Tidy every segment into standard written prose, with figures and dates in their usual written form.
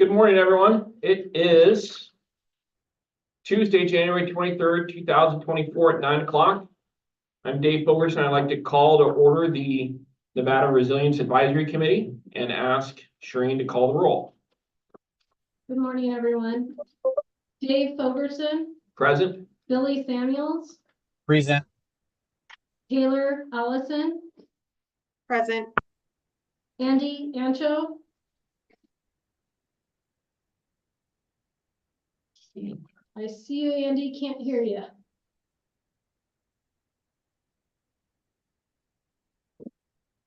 Good morning, everyone. It is Tuesday, January 23rd, 2024 at 9 o'clock. I'm Dave Fulgerson. I'd like to call to order the Nevada Resilience Advisory Committee and ask Shireen to call the roll. Good morning, everyone. Dave Fulgerson. Present. Billy Samuels. Present. Taylor Allison. Present. Andy Ancho. I see you, Andy. Can't hear you.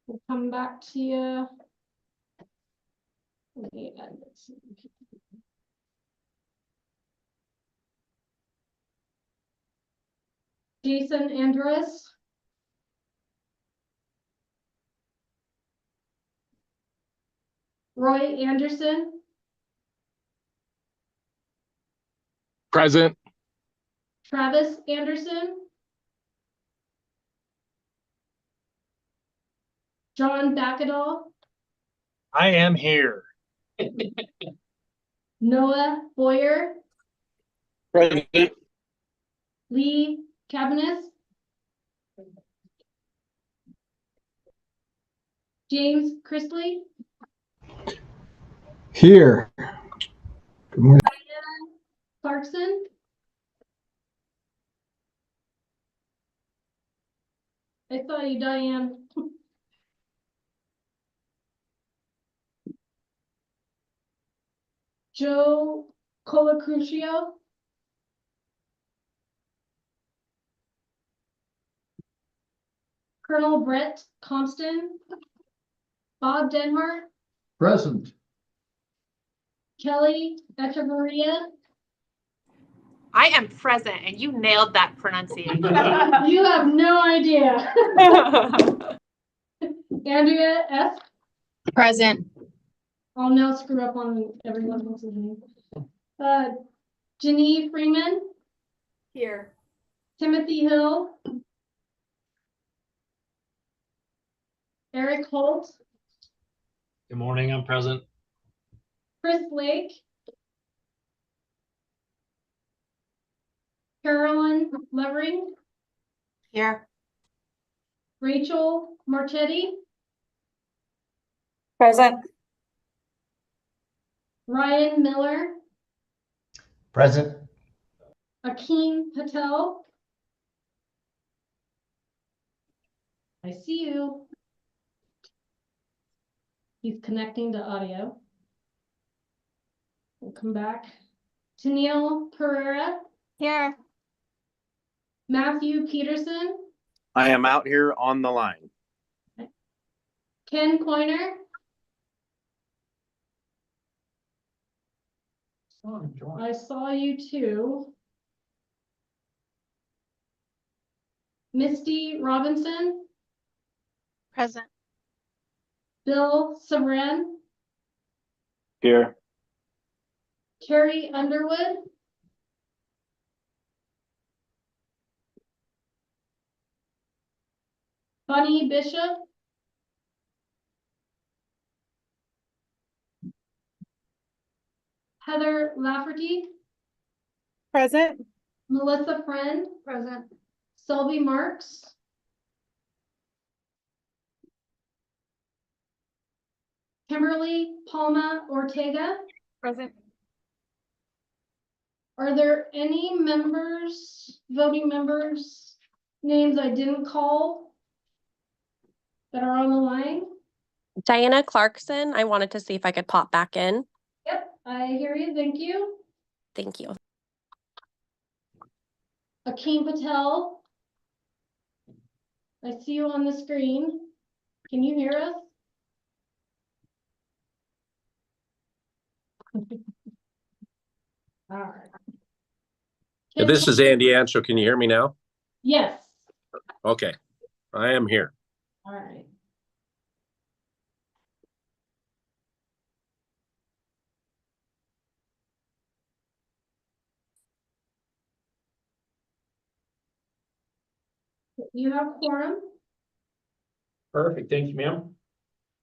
We'll come back to you. Okay, Jason Andrus. Roy Anderson. Present. Travis Anderson. John Backadall. I am here. Noah Boyer. Present. Lee Cabanis. James Chrisley. Here. Good morning. Diane Clarkson. I saw you, Diane. Joe Colacrucio. Colonel Brett Compton. Bob Denmark. Present. Kelly Echeverria. I am present, and you nailed that pronunciation. You have no idea. Andrea S. Present. I'll now screw up on everyone else's name. Janine Freeman. Here. Timothy Hill. Eric Holt. Good morning. I'm present. Chris Lake. Carolyn Levering. Here. Rachel Marchetti. Present. Ryan Miller. Present. Akeem Patel. I see you. He's connecting to audio. We'll come back. Tennille Pereira. Here. Matthew Peterson. I am out here on the line. Ken Coiner. I saw you too. Misty Robinson. Present. Bill Sabran. Here. Carrie Underwood. Bunny Bishop. Heather Lafferty. Present. Melissa Friend. Present. Selby Marks. Kimberly Palma Ortega. Present. Are there any members, voting members, names I didn't call that are on the line? Diana Clarkson, I wanted to see if I could pop back in. Yep, I hear you. Thank you. Thank you. Akeem Patel. I see you on the screen. Can you hear us? All right. Yeah, this is Andy Ancho. Can you hear me now? Yes. Okay, I am here. All right. You have quorum. Perfect. Thank you, ma'am.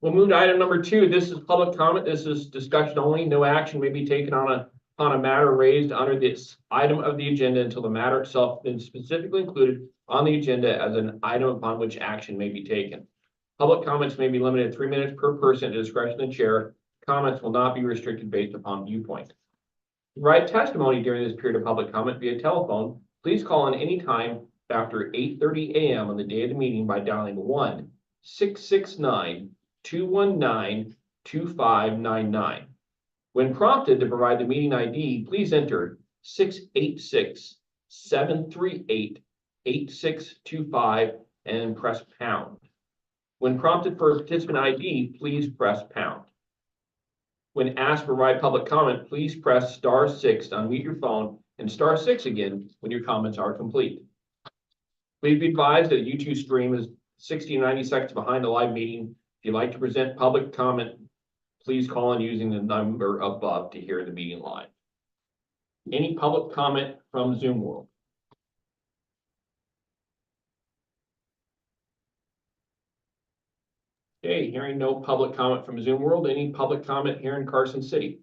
We'll move to item number 2. This is public comment. This is discussion only. No action may be taken on a matter raised under this item of the agenda until the matter itself has been specifically included on the agenda as an item upon which action may be taken. Public comments may be limited to 3 minutes per person at the discretion of the chair. Comments will not be restricted based upon viewpoint. To provide testimony during this period of public comment via telephone, please call on any time after 8:30 a.m. on the day of the meeting by dialing 1-669-219-2599. When prompted to provide the meeting ID, please enter 686-738-8625 and press pound. When prompted for a participant ID, please press pound. When asked to provide public comment, please press *6 to unmute your phone and *6 again when your comments are complete. Please be advised that a YouTube stream is 60 to 90 seconds behind the live meeting. If you'd like to present public comment, please call in using the number above to hear the meeting live. Any public comment from Zoom world? Okay, hearing no public comment from Zoom world. Any public comment here in Carson City?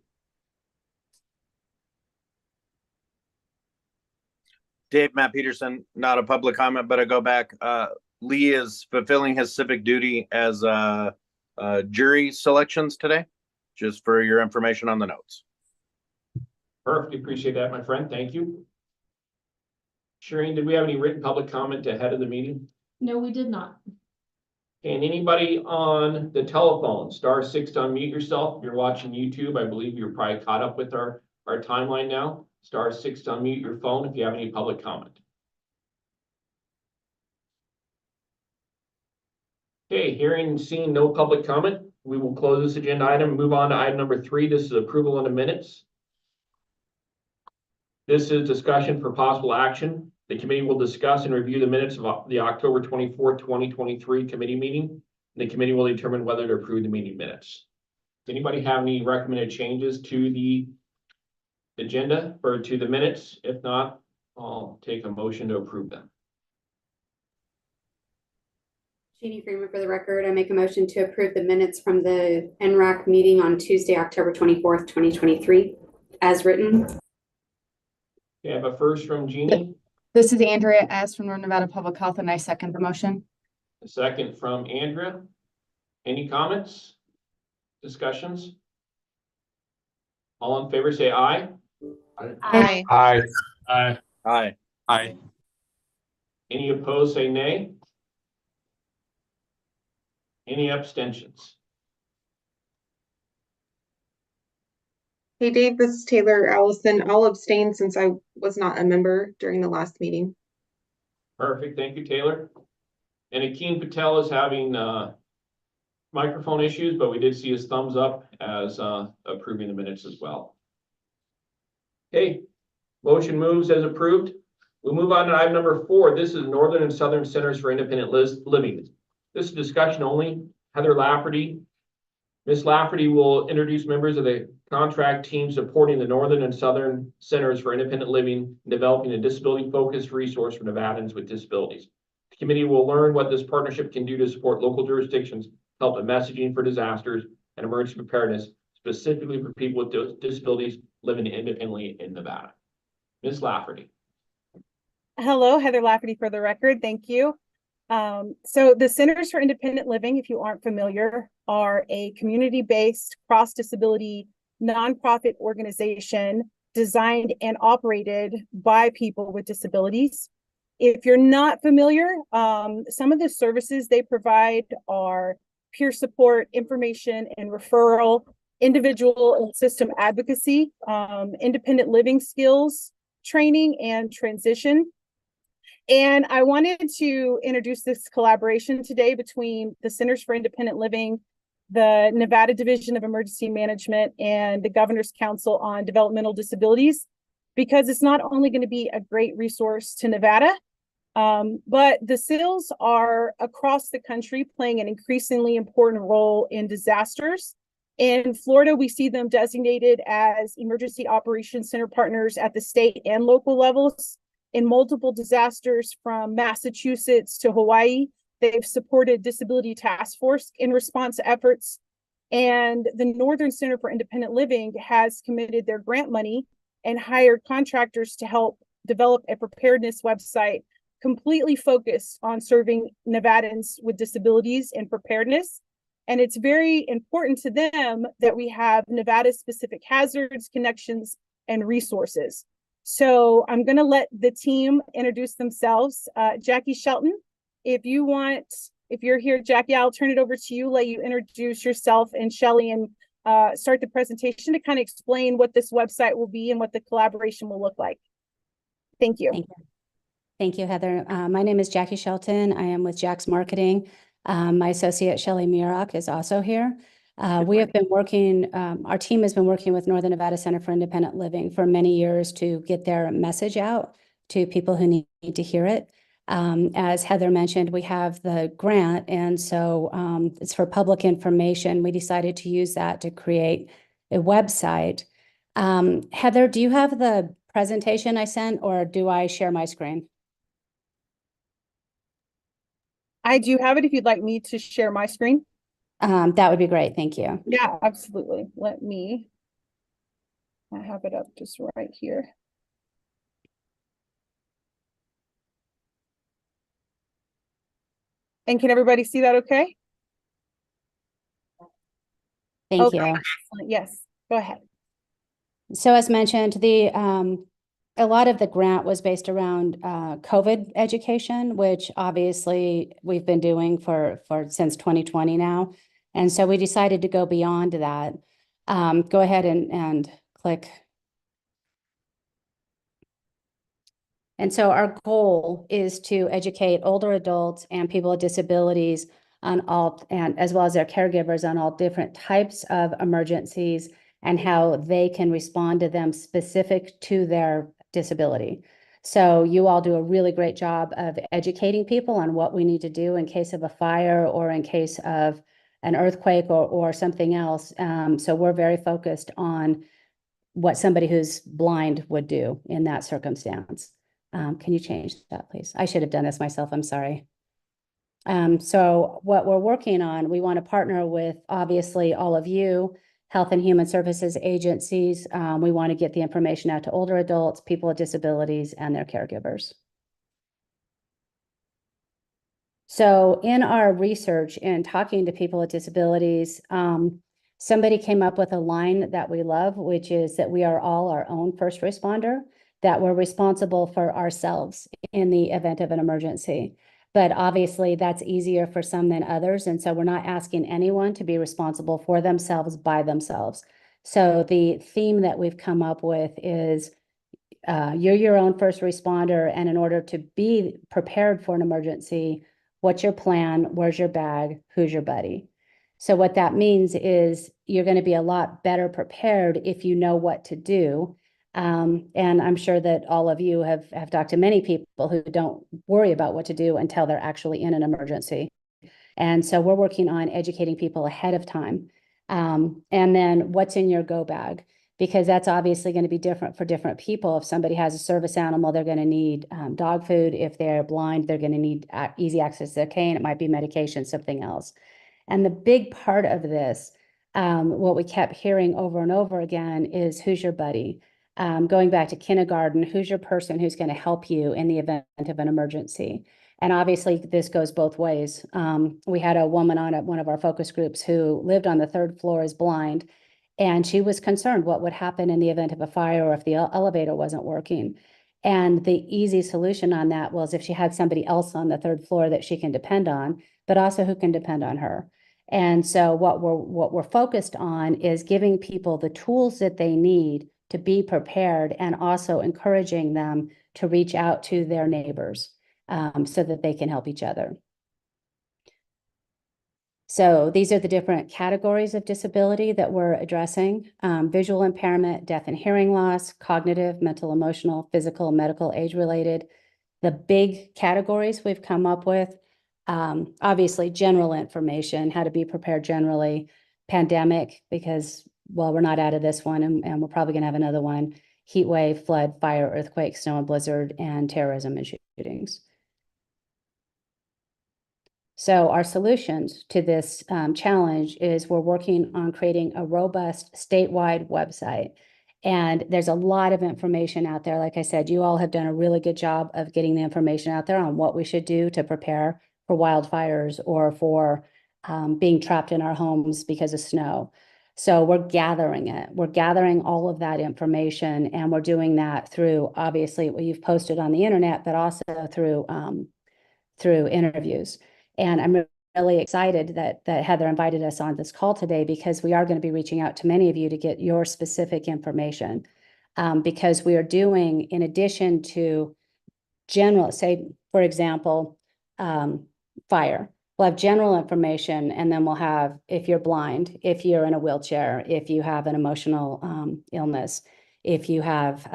Dave, Matt Peterson, not a public comment, but I go back. Lee is fulfilling his civic duty as jury selections today, just for your information on the notes. Perfect. Appreciate that, my friend. Thank you. Shireen, did we have any written public comment ahead of the meeting? No, we did not. And anybody on the telephone, *6 to unmute yourself. If you're watching YouTube, I believe you're probably caught up with our timeline now. *6 to unmute your phone if you have any public comment. Okay, hearing and seeing no public comment, we will close this agenda item and move on to item number 3. This is approval of the minutes. This is discussion for possible action. The committee will discuss and review the minutes of the October 24th, 2023 committee meeting. The committee will determine whether to approve the meeting minutes. Does anybody have any recommended changes to the agenda or to the minutes? If not, I'll take a motion to approve them. Jeannie Freeman for the record. I make a motion to approve the minutes from the NRAC meeting on Tuesday, October 24th, 2023, as written. Okay, I have a first from Jeannie, This is Andrea S. from North Nevada Public Health, and I second the motion. a second from Andrea. Any comments? Discussions? All in favor, say aye. Aye. Aye. Aye. Aye. Any opposed, say nay. Any abstentions? Hey Dave, this is Taylor Allison. I'll abstain since I was not a member during the last meeting. Perfect, thank you, Taylor. And Akeem Patel is having microphone issues, but we did see his thumbs up as approving the minutes as well. Okay, motion moves as approved. We'll move on to item number 4. This is Northern and Southern Centers for Independent Living. This is discussion only. Heather Lafferty. Ms. Lafferty will introduce members of the contract team supporting the Northern and Southern Centers for Independent Living, developing a disability-focused resource for Nevadans with disabilities. The committee will learn what this partnership can do to support local jurisdictions, help in messaging for disasters and emergency preparedness, specifically for people with disabilities living independently in Nevada. Ms. Lafferty. Hello, Heather Lafferty for the record. Thank you. So the Centers for Independent Living, if you aren't familiar, are a community-based cross-disability nonprofit organization designed and operated by people with disabilities. If you're not familiar, some of the services they provide are peer support, information and referral, individual and system advocacy, independent living skills, training and transition. And I wanted to introduce this collaboration today between the Centers for Independent Living, the Nevada Division of Emergency Management, and the Governor's Council on Developmental Disabilities, because it's not only going to be a great resource to Nevada, but the CILs are across the country playing an increasingly important role in disasters. In Florida, we see them designated as Emergency Operations Center partners at the state and local levels. In multiple disasters from Massachusetts to Hawaii, They've supported Disability Task Force in response to efforts. And the Northern Center for Independent Living has committed their grant money and hired contractors to help develop a preparedness website completely focused on serving Nevadans with disabilities and preparedness. And it's very important to them that we have Nevada-specific hazards, connections, and resources. So I'm going to let the team introduce themselves. Jackie Shelton, if you're here, Jackie, I'll turn it over to you, let you introduce yourself and Shelley, and start the presentation to kind of explain what this website will be and what the collaboration will look like. Thank you. Thank you, Heather. My name is Jackie Shelton. I am with Jack's Marketing. My associate, Shelley Murock, is also here. We have been working, our team has been working with Northern Nevada Center for Independent Living for many years to get their message out to people who need to hear it. As Heather mentioned, we have the grant, and so it's for public information. We decided to use that to create a website. Heather, do you have the presentation I sent, or do I share my screen? I do have it if you'd like me to share my screen. That would be great. Thank you. Yeah, absolutely. I have it up just right here. And can everybody see that okay? Thank you. Excellent. Yes, go ahead. So as mentioned, a lot of the grant was based around COVID education, which obviously we've been doing for since 2020 now. And so we decided to go beyond that. Go ahead and click. And so our goal is to educate older adults and people with disabilities on all, and as well as their caregivers, on all different types of emergencies and how they can respond to them specific to their disability. So you all do a really great job of educating people on what we need to do in case of a fire or in case of an earthquake or something else. So we're very focused on what somebody who's blind would do in that circumstance. Can you change that, please? I should have done this myself. I'm sorry. So what we're working on, we want to partner with, obviously, all of you, Health and Human Services agencies. We want to get the information out to older adults, people with disabilities, and their caregivers. So in our research and talking to people with disabilities, somebody came up with a line that we love, which is that we are all our own first responder, that we're responsible for ourselves in the event of an emergency. But obviously that's easier for some than others. And so we're not asking anyone to be responsible for themselves by themselves. So the theme that we've come up with is you're your own first responder. And in order to be prepared for an emergency, what's your plan? Where's your bag? Who's your buddy? So what that means is you're going to be a lot better prepared if you know what to do. And I'm sure that all of you have talked to many people who don't worry about what to do until they're actually in an emergency. And so we're working on educating people ahead of time. And then what's in your go bag? Because that's obviously going to be different for different people. If somebody has a service animal, they're going to need dog food. If they're blind, they're going to need easy access to their cane. It might be medication, something else. And the big part of this, what we kept hearing over and over again is who's your buddy? Going back to kindergarten, who's your person who's going to help you in the event of an emergency? And obviously this goes both ways. We had a woman on at one of our focus groups who lived on the third floor, is blind, and she was concerned what would happen in the event of a fire or if the elevator wasn't working. And the easy solution on that was if she had somebody else on the third floor that she can depend on, but also who can depend on her. And so what we're focused on is giving people the tools that they need to be prepared, and also encouraging them to reach out to their neighbors so that they can help each other. So these are the different categories of disability that we're addressing: visual impairment, deaf and hearing loss, cognitive, mental, emotional, physical, medical, age-related. The big categories we've come up with, obviously general information, how to be prepared generally, pandemic, because well, we're not out of this one, and we're probably going to have another one: heat wave, flood, fire, earthquake, snow and blizzard, and terrorism and shootings. So our solutions to this challenge is we're working on creating a robust statewide website. And there's a lot of information out there. Like I said, you all have done a really good job of getting the information out there on what we should do to prepare for wildfires or for being trapped in our homes because of snow. So we're gathering it. We're gathering all of that information, and we're doing that through obviously what you've posted on the internet, but also through interviews. And I'm really excited that Heather invited us on this call today, because we are going to be reaching out to many of you to get your specific information. Because we are doing, in addition to general, say, for example, fire. We'll have general information, and then we'll have if you're blind, if you're in a wheelchair, if you have an emotional illness, if you have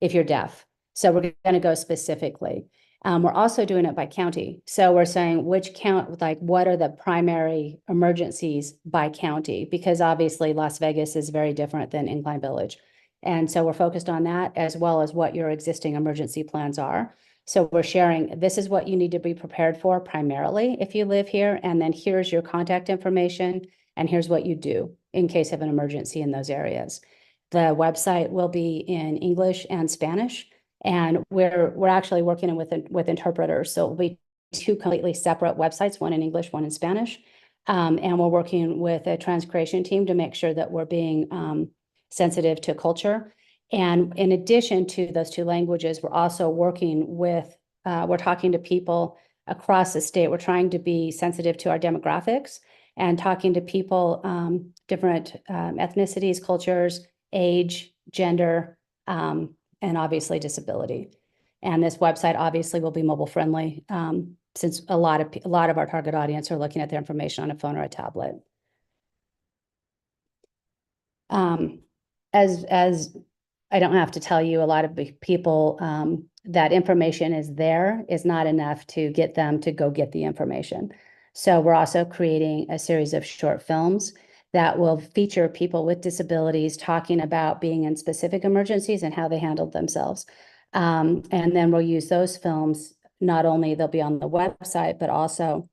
if you're deaf. So we're going to go specifically. We're also doing it by county. So we're saying which count, like what are the primary emergencies by county? Because obviously Las Vegas is very different than Incline Village. And so we're focused on that, as well as what your existing emergency plans are. So we're sharing, this is what you need to be prepared for primarily if you live here. And then here's your contact information. And here's what you do in case of an emergency in those areas. The website will be in English and Spanish. And we're actually working with interpreters. So it'll be two completely separate websites, one in English, one in Spanish. And we're working with a transcreation team to make sure that we're being sensitive to culture. And in addition to those two languages, we're also working with, we're talking to people across the state. We're trying to be sensitive to our demographics and talking to people, different ethnicities, cultures, age, gender, and obviously disability. And this website obviously will be mobile friendly, since a lot of our target audience are looking at their information on a phone or a tablet. As I don't have to tell you, a lot of people, that information is not enough to get them to go get the information. So we're also creating a series of short films that will feature people with disabilities talking about being in specific emergencies and how they handled themselves. And then we'll use those films, not only they'll be on the website, but also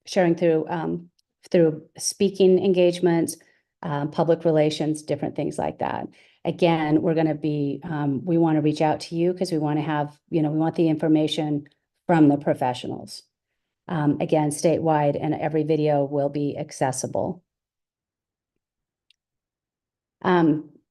sharing through speaking engagements, public relations, different things like that. Again, we're going to be, we want to reach out to you because we want to have, we want the information from the professionals. Again, statewide, and every video will be accessible.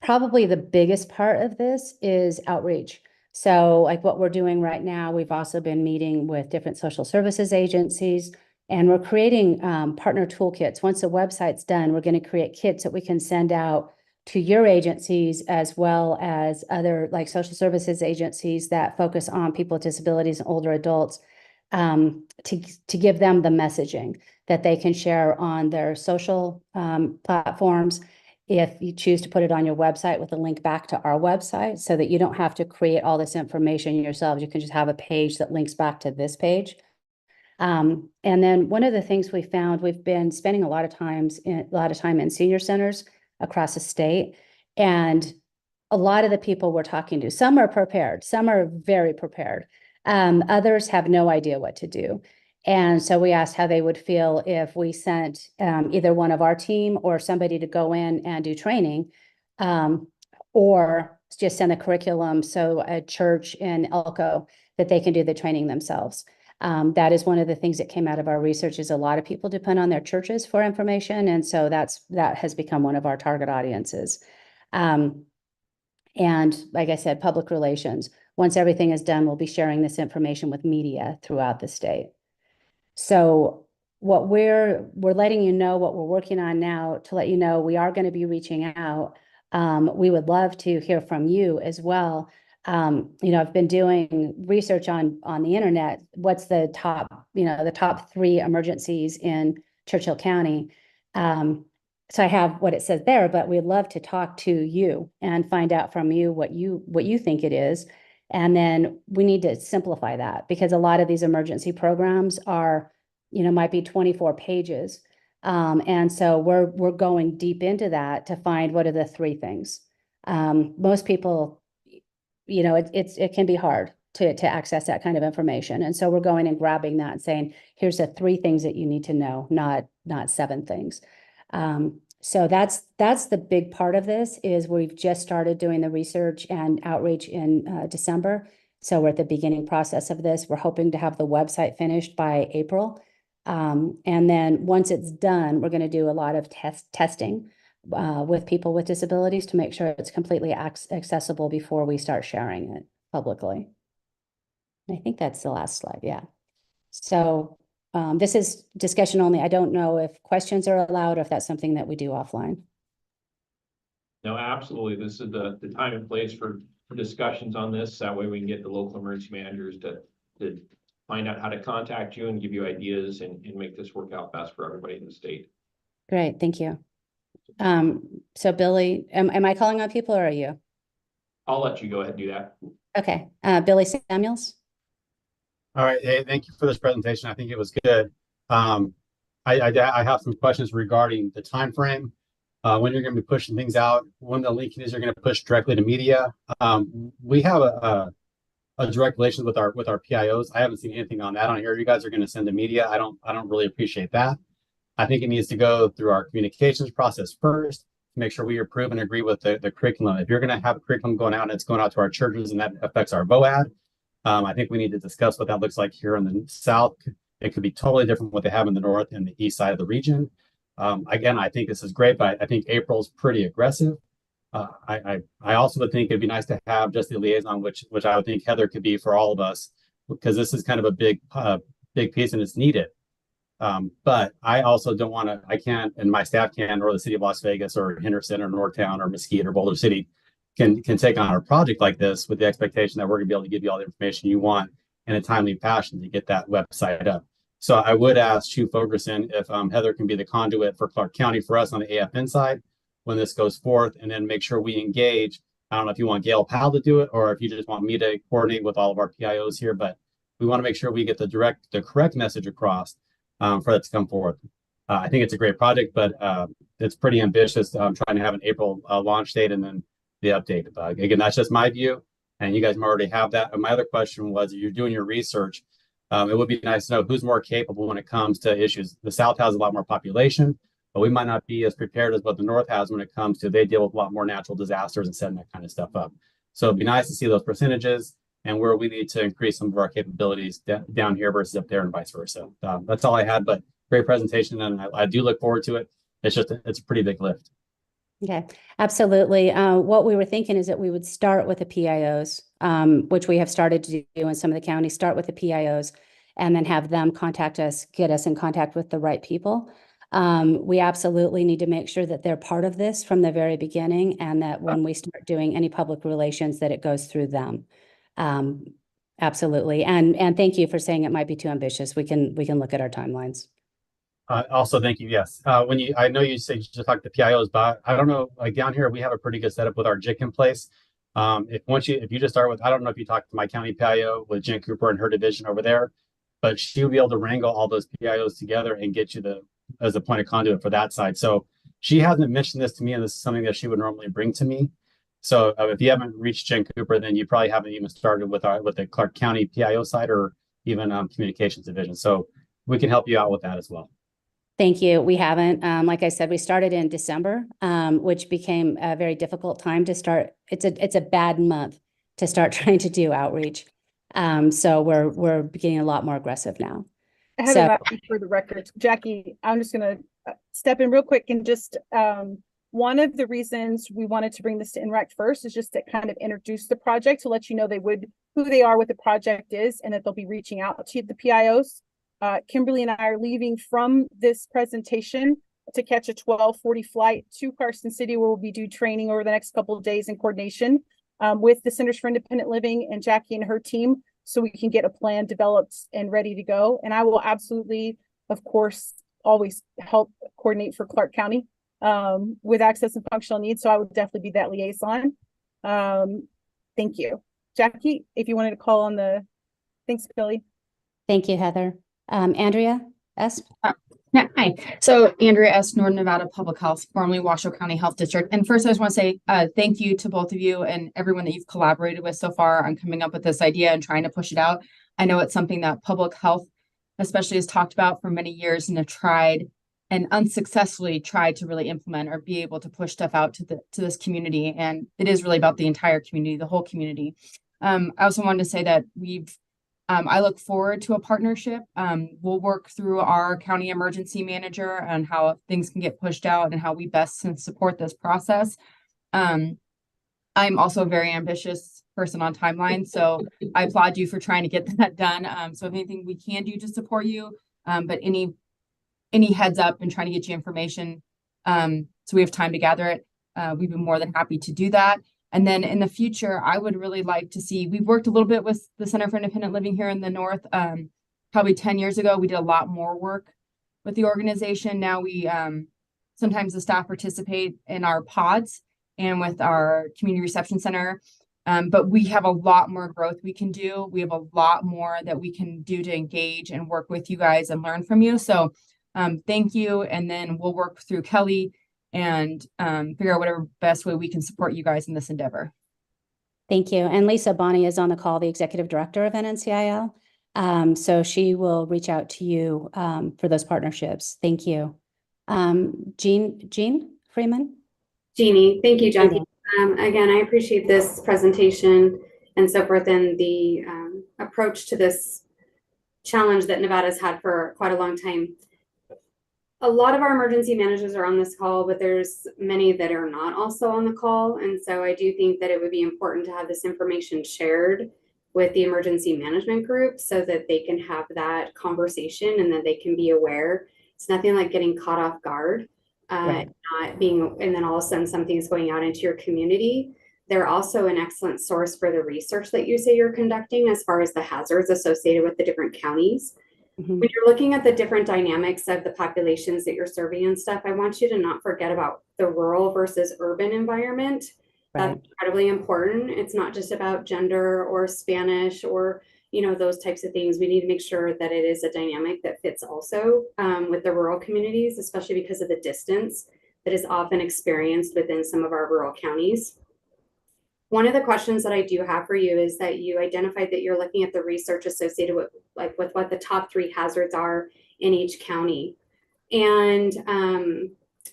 Probably the biggest part of this is outreach. So like what we're doing right now, we've also been meeting with different social services agencies, and we're creating partner toolkits. Once the website's done, we're going to create kits that we can send out to your agencies, as well as other like social services agencies that focus on people with disabilities and older adults, to give them the messaging that they can share on their social platforms. If you choose to put it on your website with a link back to our website, so that you don't have to create all this information yourselves, you can just have a page that links back to this page. And then one of the things we found, we've been spending a lot of time in senior centers across the state, and a lot of the people we're talking to, some are prepared, some are very prepared. Others have no idea what to do. And so we asked how they would feel if we sent either one of our team or somebody to go in and do training, or just send the curriculum. So a church in Elko, that they can do the training themselves. That is one of the things that came out of our research, is a lot of people depend on their churches for information. And so that has become one of our target audiences. And like I said, public relations. Once everything is done, we'll be sharing this information with media throughout the state. So what we're letting you know what we're working on now, to let you know we are going to be reaching out. We would love to hear from you as well. I've been doing research on the internet. What's the top 3 emergencies in Churchill County? So I have what it says there, but we'd love to talk to you and find out from you what you think it is. And then we need to simplify that, because a lot of these emergency programs are, might be 24 pages. And so we're going deep into that to find what are the 3 things. Most people, it can be hard to access that kind of information. And so we're going and grabbing that and saying, here's the 3 things that you need to know, not 7 things. So that's the big part of this is we've just started doing the research and outreach in December. So we're at the beginning process of this. We're hoping to have the website finished by April. And then once it's done, we're going to do a lot of testing with people with disabilities to make sure it's completely accessible before we start sharing it publicly. And I think that's the last slide. Yeah. So this is discussion only. I don't know if questions are allowed or if that's something that we do offline. No, absolutely. This is the time and place for discussions on this. That way we can get the local emergency managers to find out how to contact you and give you ideas and make this work out best for everybody in the state. Great. Thank you. So Billy, am I calling on people or are you? I'll let you go ahead and do that. Okay. Billy Samuels. All right, hey, thank you for this presentation. I think it was good. I have some questions regarding the time frame, when you're going to be pushing things out, when the link is you're going to push directly to media. We have a direct relation with our PIOs. I haven't seen anything on that on here. You guys are going to send to media. I don't really appreciate that. I think it needs to go through our communications process first to make sure we approve and agree with the curriculum. If you're going to have a curriculum going out and it's going out to our churches and that affects our VOAD, I think we need to discuss what that looks like here in the South. It could be totally different what they have in the North and the East side of the region. Again, I think this is great, but I think April's pretty aggressive. I also would think it'd be nice to have just the liaison, which I would think Heather could be for all of us, because this is kind of a big piece and it's needed. But I also don't want to, I can't, and my staff can, or the city of Las Vegas or Henderson or Northtown or Mesquite or Boulder City can take on a project like this with the expectation that we're going to be able to give you all the information you want in a timely fashion to get that website up. So I would ask Chief Fogerson if Heather can be the conduit for Clark County for us on the AFN side when this goes forth, and then make sure we engage. I don't know if you want Gail Powell to do it or if you just want me to coordinate with all of our PIOs here, but we want to make sure we get the correct message across for that to come forward. I think it's a great project, but it's pretty ambitious. Trying to have an April launch date and then the update. Again, that's just my view, and you guys already have that. And my other question was, if you're doing your research, it would be nice to know who's more capable when it comes to issues. The South has a lot more population, but we might not be as prepared as what the North has when it comes to, they deal with a lot more natural disasters and setting that kind of stuff up. So it'd be nice to see those percentages and where we need to increase some of our capabilities down here versus up there and vice versa. That's all I had, but great presentation, and I do look forward to it. It's a pretty big lift. Okay, absolutely. What we were thinking is that we would start with the PIOs, which we have started to do in some of the counties, start with the PIOs, and then have them contact us, get us in contact with the right people. We absolutely need to make sure that they're part of this from the very beginning, and that when we start doing any public relations, that it goes through them. Absolutely. And thank you for saying it might be too ambitious. We can look at our timelines. Also, thank you. Yes. I know you said you just talked to PIOs, but I don't know, like down here, we have a pretty good setup with our JIC in place. If you just start with, I don't know if you talked to my county PIO with Jen Cooper and her division over there, but she'll be able to wrangle all those PIOs together and get you as a point of conduit for that side. So she hasn't mentioned this to me, and this is something that she would normally bring to me. So if you haven't reached Jen Cooper, then you probably haven't even started with the Clark County PIO side or even communications division. So we can help you out with that as well. Thank you. We haven't. Like I said, we started in December, which became a very difficult time to start. It's a bad month to start trying to do outreach. So we're getting a lot more aggressive now. Heather, for the record, Jackie, I'm just going to step in real quick and just one of the reasons we wanted to bring this to NRAC first is just to kind of introduce the project, to let you know who they are, what the project is, and that they'll be reaching out to the PIOs. Kimberly and I are leaving from this presentation to catch a 12:40 flight to Carson City, where we'll be doing training over the next couple of days in coordination with the Centers for Independent Living and Jackie and her team, so we can get a plan developed and ready to go. And I will absolutely, of course, always help coordinate for Clark County with access and functional needs. So I would definitely be that liaison. Thank you. Jackie, if you wanted to call on thanks, Billy. Thank you, Heather. Andrea S. Yeah, hi. So Andrea S., Northern Nevada Public Health, formerly Washoe County Health District. And first, I just want to say thank you to both of you and everyone that you've collaborated with so far on coming up with this idea and trying to push it out. I know it's something that public health especially has talked about for many years and have tried and unsuccessfully tried to really implement or be able to push stuff out to this community. And it is really about the entire community, the whole community. I also wanted to say that I look forward to a partnership. We'll work through our county emergency manager on how things can get pushed out and how we best can support this process. I'm also a very ambitious person on timeline, so I applaud you for trying to get that done. So if anything we can do to support you, but any heads up and trying to get you information, so we have time to gather it, we'd be more than happy to do that. And then in the future, I would really like to see, we've worked a little bit with the Center for Independent Living here in the North. Probably 10 years ago, we did a lot more work with the organization. Now we, sometimes the staff participate in our pods and with our community reception center. But we have a lot more growth we can do. We have a lot more that we can do to engage and work with you guys and learn from you. So thank you. And then we'll work through Kelly and figure out whatever best way we can support you guys in this endeavor. Thank you. And Lisa Bonney is on the call, the executive director of NNCIL. So she will reach out to you for those partnerships. Thank you. Jean Freeman? Jeannie, thank you, Jackie. Again, I appreciate this presentation and so forth and the approach to this challenge that Nevada's had for quite a long time. A lot of our emergency managers are on this call, but there's many that are not also on the call. And so I do think that it would be important to have this information shared with the emergency management group so that they can have that conversation and that they can be aware. It's nothing like getting caught off guard, Right. not being, and then all of a sudden something's going out into your community. They're also an excellent source for the research that you say you're conducting as far as the hazards associated with the different counties. Mhm. When you're looking at the different dynamics of the populations that you're serving and stuff, I want you to not forget about the rural versus urban environment. Right. That's incredibly important. It's not just about gender or Spanish or, you know, those types of things. We need to make sure that it is a dynamic that fits also with the rural communities, especially because of the distance that is often experienced within some of our rural counties. One of the questions that I do have for you is that you identified that you're looking at the research associated with what the top 3 hazards are in each county. And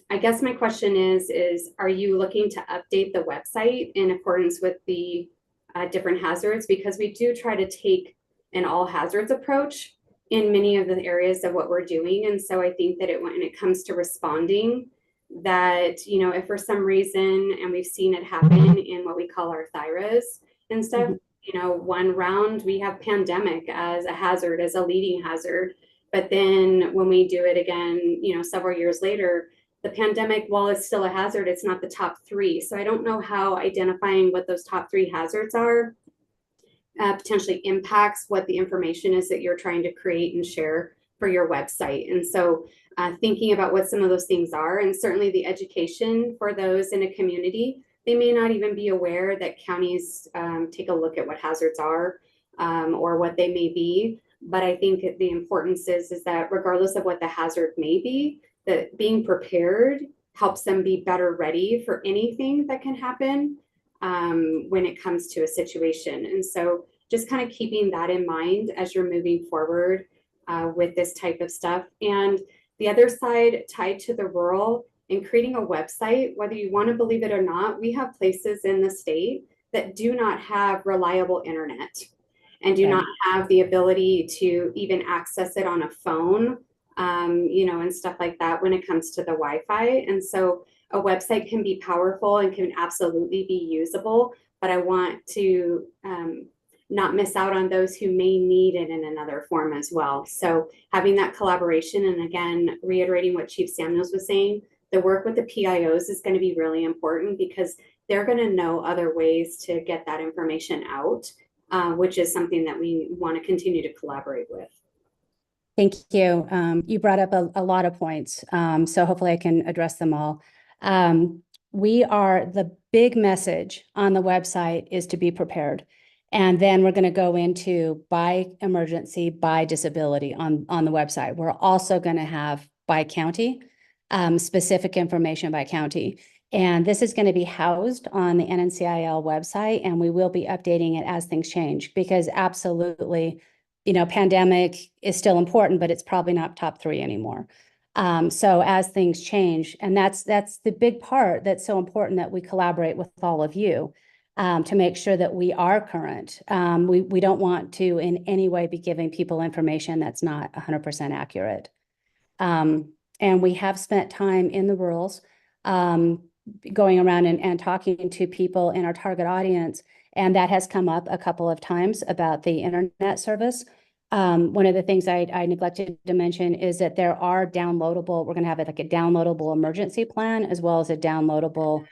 I guess my question is are you looking to update the website in accordance with the different hazards? Because we do try to take an all hazards approach in many of the areas of what we're doing. And so I think that when it comes to responding, that, you know, if for some reason, and we've seen it happen in what we call our thyras and stuff, you know, one round we have pandemic as a hazard, as a leading hazard. But then when we do it again, you know, several years later, the pandemic, while it's still a hazard, it's not the top 3. So I don't know how identifying what those top 3 hazards are potentially impacts what the information is that you're trying to create and share for your website. And so thinking about what some of those things are, and certainly the education for those in a community, they may not even be aware that counties take a look at what hazards are or what they may be. But I think the importance is that regardless of what the hazard may be, that being prepared helps them be better ready for anything that can happen when it comes to a situation. And so just kind of keeping that in mind as you're moving forward with this type of stuff. And the other side tied to the rural and creating a website, whether you want to believe it or not, we have places in the state that do not have reliable internet and do not have the ability to even access it on a phone, you know, and stuff like that when it comes to the Wi-Fi. And so a website can be powerful and can absolutely be usable, but I want to not miss out on those who may need it in another form as well. So having that collaboration, and again, reiterating what Chief Samuels was saying, the work with the PIOs is going to be really important because they're going to know other ways to get that information out, which is something that we want to continue to collaborate with. Thank you. You brought up a lot of points, so hopefully I can address them all. The big message on the website is to be prepared. And then we're going to go into by emergency, by disability on the website. We're also going to have by county, specific information by county. And this is going to be housed on the NNCIL website, and we will be updating it as things change, because absolutely, you know, pandemic is still important, but it's probably not top 3 anymore. So as things change, and that's the big part that's so important, that we collaborate with all of you to make sure that we are current. We don't want to in any way be giving people information that's not 100% accurate. And we have spent time in the rurals, going around and talking to people in our target audience. And that has come up a couple of times about the internet service. One of the things I neglected to mention is that there are downloadable, we're going to have like a downloadable emergency plan, as well as a downloadable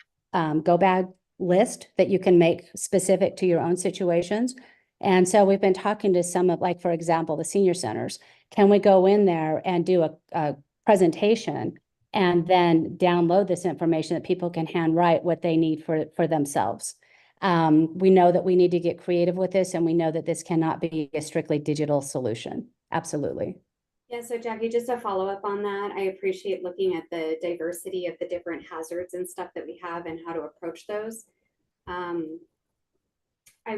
go bag list that you can make specific to your own situations. And so we've been talking to some of, like, for example, the senior centers. Can we go in there and do a presentation and then download this information that people can handwrite what they need for themselves? We know that we need to get creative with this, and we know that this cannot be a strictly digital solution. Absolutely. Yeah, so Jackie, just to follow up on that, I appreciate looking at the diversity of the different hazards and stuff that we have and how to approach those. I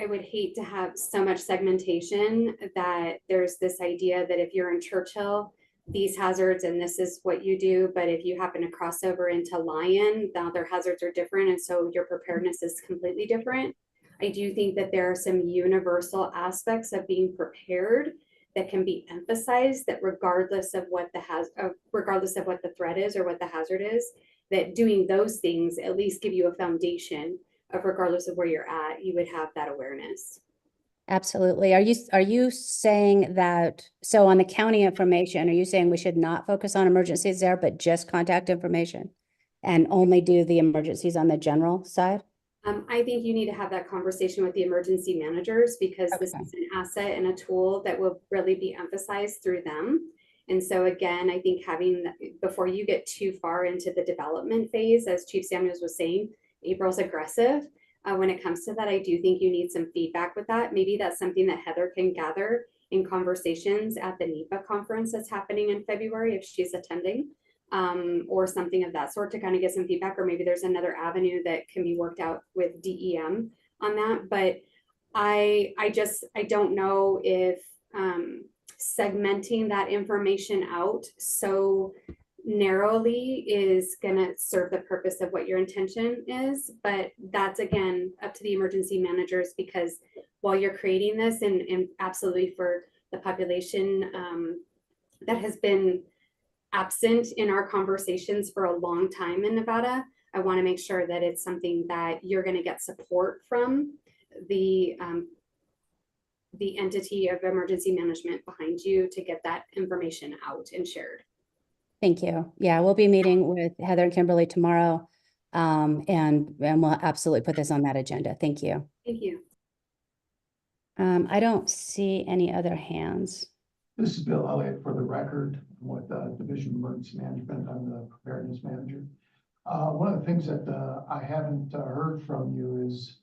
would hate to have so much segmentation that there's this idea that if you're in Churchill, these hazards and this is what you do, but if you happen to cross over into Lyon, now their hazards are different, and so your preparedness is completely different. I do think that there are some universal aspects of being prepared that can be emphasized, that regardless of what the threat is or what the hazard is, that doing those things at least give you a foundation of, regardless of where you're at, you would have that awareness. Absolutely. Are you saying that, so on the county information, are you saying we should not focus on emergencies there, but just contact information and only do the emergencies on the general side? I think you need to have that conversation with the emergency managers, because this is an asset and a tool that will really be emphasized through them. And so again, I think before you get too far into the development phase, as Chief Samuels was saying, April's aggressive. When it comes to that, I do think you need some feedback with that. Maybe that's something that Heather can gather in conversations at the NEPA conference that's happening in February, if she's attending, or something of that sort, to kind of get some feedback. Or maybe there's another avenue that can be worked out with DEM on that. But I don't know if segmenting that information out so narrowly is going to serve the purpose of what your intention is. But that's, again, up to the emergency managers, because while you're creating this, and absolutely for the population that has been absent in our conversations for a long time in Nevada, I want to make sure that it's something that you're going to get support from the entity of emergency management behind you to get that information out and shared. Thank you. Yeah, we'll be meeting with Heather and Kimberly tomorrow, and we'll absolutely put this on that agenda. Thank you. Thank you. I don't see any other hands. This is Bill Elliott for the record with the Division of Emergency Management. I'm the preparedness manager. One of the things that I haven't heard from you is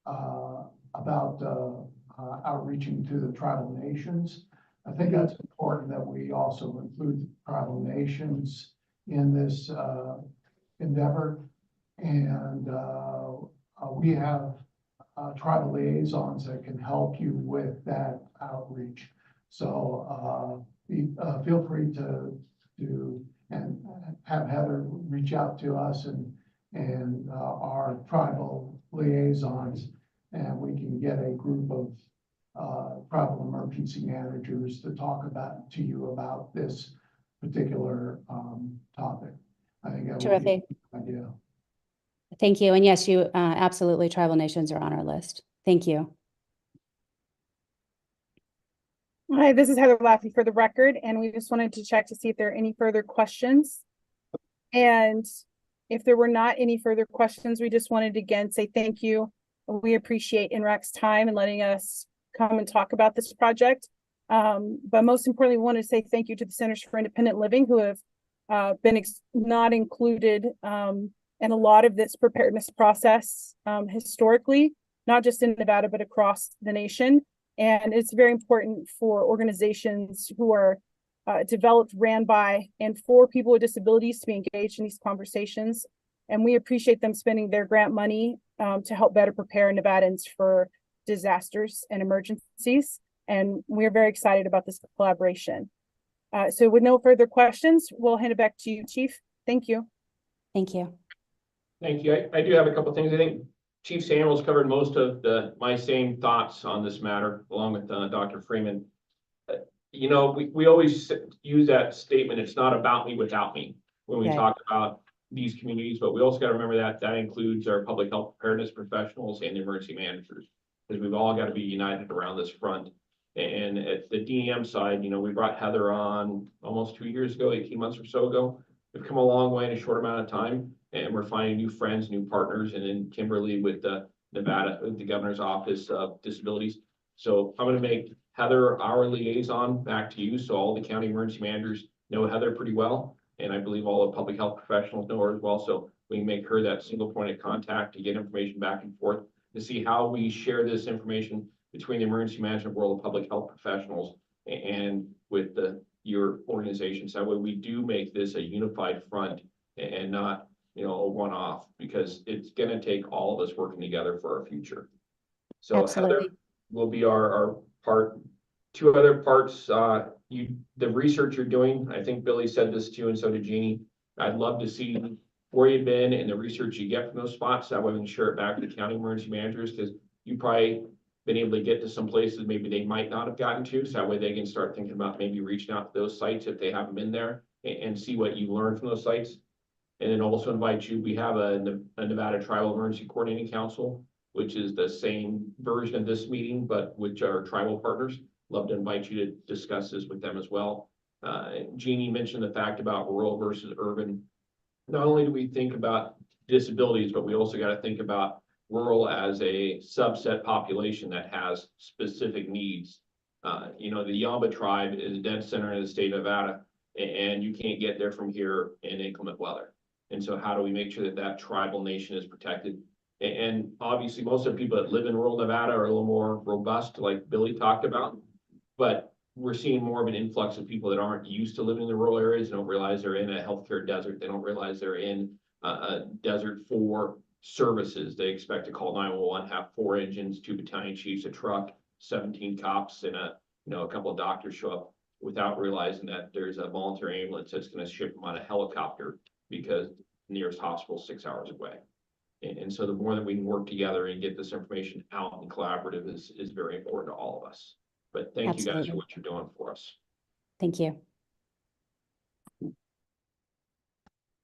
about outreaching to the tribal nations. I think that's important that we also include tribal nations in this endeavor. And we have tribal liaisons that can help you with that outreach. So feel free to and have Heather reach out to us and our tribal liaisons, and we can get a group of tribal emergency managers to talk to you about this particular topic. I think that would be a good idea. Thank you. And yes, you absolutely, tribal nations are on our list. Thank you. Hi, this is Heather Lafferty for the record, and we just wanted to check to see if there are any further questions. And if there were not any further questions, we just wanted to again say thank you. We appreciate NRAC's time and letting us come and talk about this project. But most importantly, we want to say thank you to the Centers for Independent Living, who have been not included in a lot of this preparedness process historically, not just in Nevada, but across the nation. And it's very important for organizations who are developed, ran by, and for people with disabilities to be engaged in these conversations. And we appreciate them spending their grant money to help better prepare Nevadans for disasters and emergencies. And we're very excited about this collaboration. So with no further questions, we'll hand it back to you, Chief. Thank you. Thank you. Thank you. I do have a couple of things. I think Chief Samuels covered most of my same thoughts on this matter, along with Dr. Freeman. You know, we always use that statement, it's not about me without me, when we Right. talk about these communities, but we also got to remember that that includes our public health preparedness professionals and the emergency managers, because we've all got to be united around this front. And at the DEM side, you know, we brought Heather on almost 2 years ago, 18 months or so ago. We've come a long way in a short amount of time, and we're finding new friends, new partners, and then Kimberly with the Nevada, with the Governor's Office of Disabilities. So I'm going to make Heather our liaison back to you, so all the county emergency managers know Heather pretty well, and I believe all the public health professionals know her as well, so we can make her that single point of contact to get information back and forth, to see how we share this information between the emergency management world of public health professionals and with your organizations. That way we do make this a unified front and not, you know, a one-off, because it's going to take all of us working together for our future. So Absolutely. Heather will be our part. Two other parts, the research you're doing, I think Billy said this too, and so did Jeannie. I'd love to see where you've been and the research you get from those spots. That way we can share it back to the county emergency managers, because you probably been able to get to some places maybe they might not have gotten to. So that way they can start thinking about maybe reaching out to those sites if they haven't been there, and see what you learned from those sites. And then also invite you, we have a Nevada Tribal Emergency Coordinating Council, which is the same version of this meeting, but which are tribal partners. Love to invite you to discuss this with them as well. Jeannie mentioned the fact about rural versus urban. Not only do we think about disabilities, but we also got to think about rural as a subset population that has specific needs. You know, the Yamba tribe is a dense center in the state of Nevada, and you can't get there from here in inclement weather. And so how do we make sure that that tribal nation is protected? And obviously most of the people that live in rural Nevada are a little more robust, like Billy talked about, but we're seeing more of an influx of people that aren't used to living in the rural areas, don't realize they're in a healthcare desert. They don't realize they're in a desert for services. They expect to call 911, have 4 engines, 2 battalion chiefs, a truck, 17 cops, and a couple of doctors show up, without realizing that there's a volunteer ambulance that's going to ship them on a helicopter because the nearest hospital is 6 hours away. And so the more that we can work together and get this information out and collaborative is very important to all of us. But thank you guys for what you're doing for us. Thank you.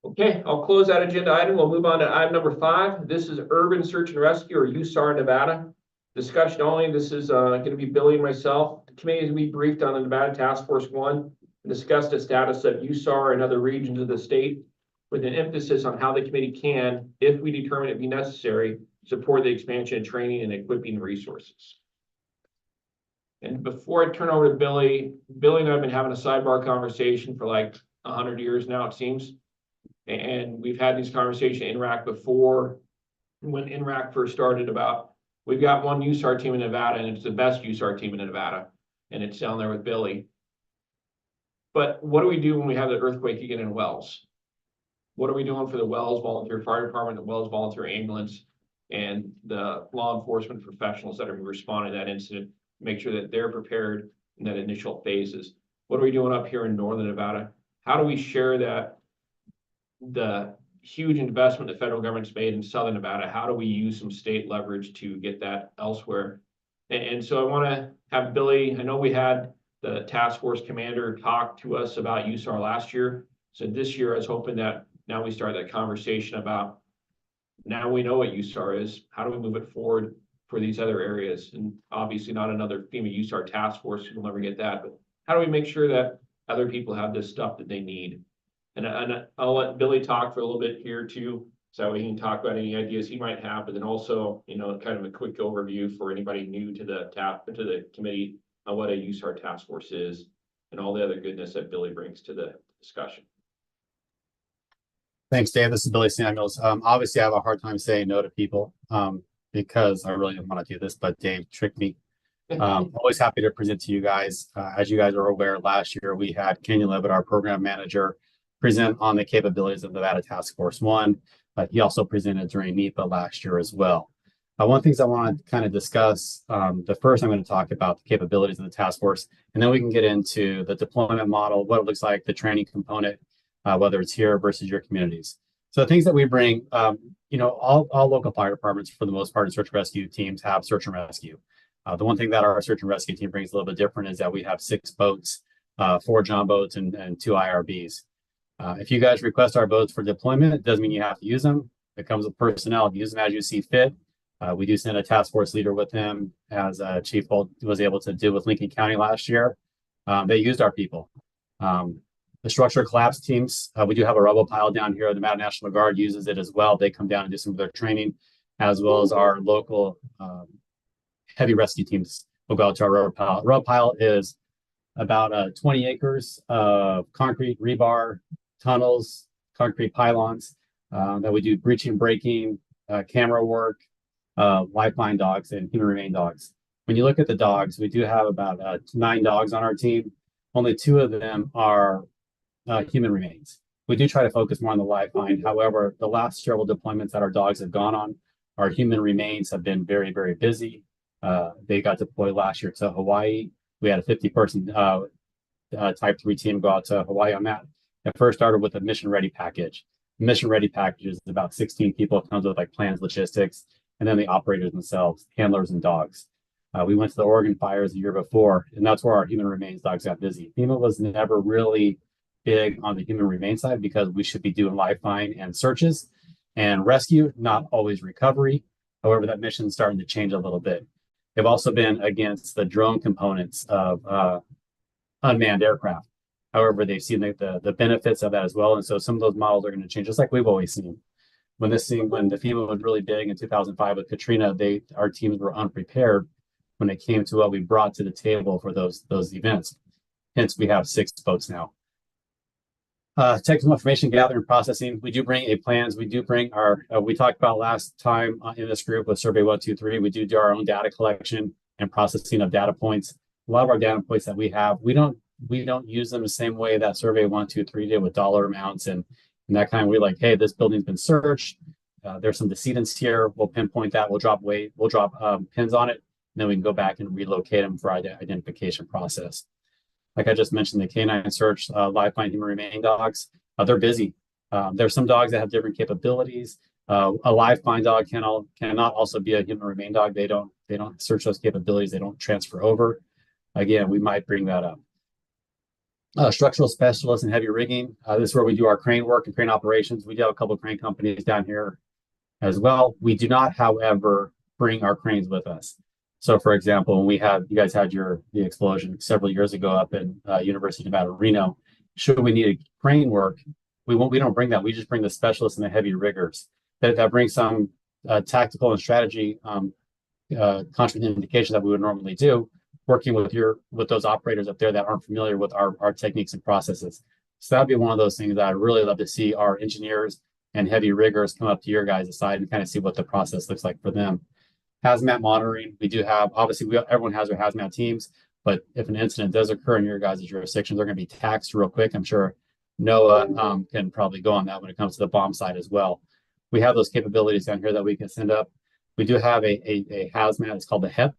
Okay, I'll close that agenda item. We'll move on to item number 5. This is Urban Search and Rescue, or USAR Nevada. Discussion only. This is going to be Billy and myself. The committee is to be briefed on the Nevada Task Force 1 and discuss the status of USAR and other regions of the state, with an emphasis on how the committee can, if we determine it be necessary, support the expansion of training and equipping resources. And before I turn over to Billy and I have been having a sidebar conversation for like 100 years now, it seems. And we've had these conversations in NRAC before, when NRAC first started, about we've got one USAR team in Nevada, and it's the best USAR team in Nevada, and it's down there with Billy. But what do we do when we have the earthquake again in Wells? What are we doing for the Wells Volunteer Fire Department, the Wells Volunteer Ambulance, and the law enforcement professionals that are responding to that incident? Make sure that they're prepared in that initial phases. What are we doing up here in Northern Nevada? How do we share that, the huge investment the federal government's made in Southern Nevada? How do we use some state leverage to get that elsewhere? And so I want to have Billy, I know we had the task force commander talk to us about USAR last year. So this year I was hoping that now we start that conversation about, now we know what USAR is, how do we move it forward for these other areas? And obviously not another FEMA USAR task force, we'll never get that, but how do we make sure that other people have this stuff that they need? And I'll let Billy talk for a little bit here too, so he can talk about any ideas he might have, but then also, kind of a quick overview for anybody new to the committee on what a USAR task force is and all the other goodness that Billy brings to the discussion. Thanks, Dave. This is Billy Samuels. Obviously, I have a hard time saying no to people because I really didn't want to do this, but Dave tricked me. Always happy to present to you guys. As you guys are aware, last year we had Kenyon Levitt, our program manager, present on the capabilities of Nevada Task Force One. He also presented during NEPA last year as well. One of the things I want to kind of discuss, the first I'm going to talk about the capabilities of the task force, and then we can get into the deployment model, what it looks like, the training component, whether it's here versus your communities. So the things that we bring, all local fire departments, for the most part, and search and rescue teams have search and rescue. The one thing that our search and rescue team brings a little bit different is that we have 6 boats, 4 John boats, and 2 IRBs. If you guys request our boats for deployment, it doesn't mean you have to use them. It comes with personnel. Use them as you see fit. We do send a task force leader with him, as Chief Holt was able to do with Lincoln County last year. They used our people. The structural collapse teams, we do have a rubble pile down here. The Nevada National Guard uses it as well. They come down and do some of their training, as well as our local heavy rescue teams will go out to our rubble pile. Rubble pile is about 20 acres of concrete, rebar, tunnels, concrete pylons that we do breaching, breaking, camera work, lifeline dogs, and human remain dogs. When you look at the dogs, we do have about 9 dogs on our team. Only 2 of them are human remains. We do try to focus more on the lifeline. However, the last several deployments that our dogs have gone on, our human remains have been very, very busy. They got deployed last year to Hawaii. We had a 50-person Type 3 team go out to Hawaii on that. It first started with a mission ready package. The mission ready package is about 16 people. It comes with like plans, logistics, and then the operators themselves, handlers and dogs. We went to the Oregon fires the year before, and that's where our human remains dogs got busy. FEMA was never really big on the human remains side because we should be doing lifeline and searches and rescue, not always recovery. However, that mission's starting to change a little bit. They've also been against the drone components of unmanned aircraft. However, they've seen the benefits of that as well. And so some of those models are going to change, just like we've always seen. When the FEMA was really big in 2005 with Katrina, our teams were unprepared when it came to what we brought to the table for those events. Hence, we have 6 boats now. Technical information gathering and processing. We do bring plans. We do bring our, we talked about last time in this group with Survey 123, we do our own data collection and processing of data points. A lot of our data points that we have, we don't use them the same way that Survey 123 did with dollar amounts and that kind. We're like, hey, this building's been searched. There's some decedents here. We'll pinpoint that. We'll drop pins on it, and then we can go back and relocate them for identification process. Like I just mentioned, the canine search, lifeline human remaining dogs, they're busy. There's some dogs that have different capabilities. A lifeline dog cannot also be a human remain dog. They don't search those capabilities. They don't transfer over. Again, we might bring that up. Structural specialists and heavy rigging. This is where we do our crane work and crane operations. We do have a couple of crane companies down here as well. We do not, however, bring our cranes with us. So, for example, when you guys had the explosion several years ago up in University of Nevada, Reno, should we need a crane work, we don't bring that. We just bring the specialists and the heavy riggers. That brings some tactical and strategy contraindication that we would normally do, working with those operators up there that aren't familiar with our techniques and processes. So that'd be one of those things that I'd really love to see our engineers and heavy riggers come up to your guys' side and kind of see what the process looks like for them. Hazmat monitoring, we do have, obviously everyone has their hazmat teams, but if an incident does occur in your guys' jurisdictions, they're going to be taxed real quick. I'm sure Noah can probably go on that when it comes to the bomb side as well. We have those capabilities down here that we can send up. We do have a hazmat, it's called the HEP.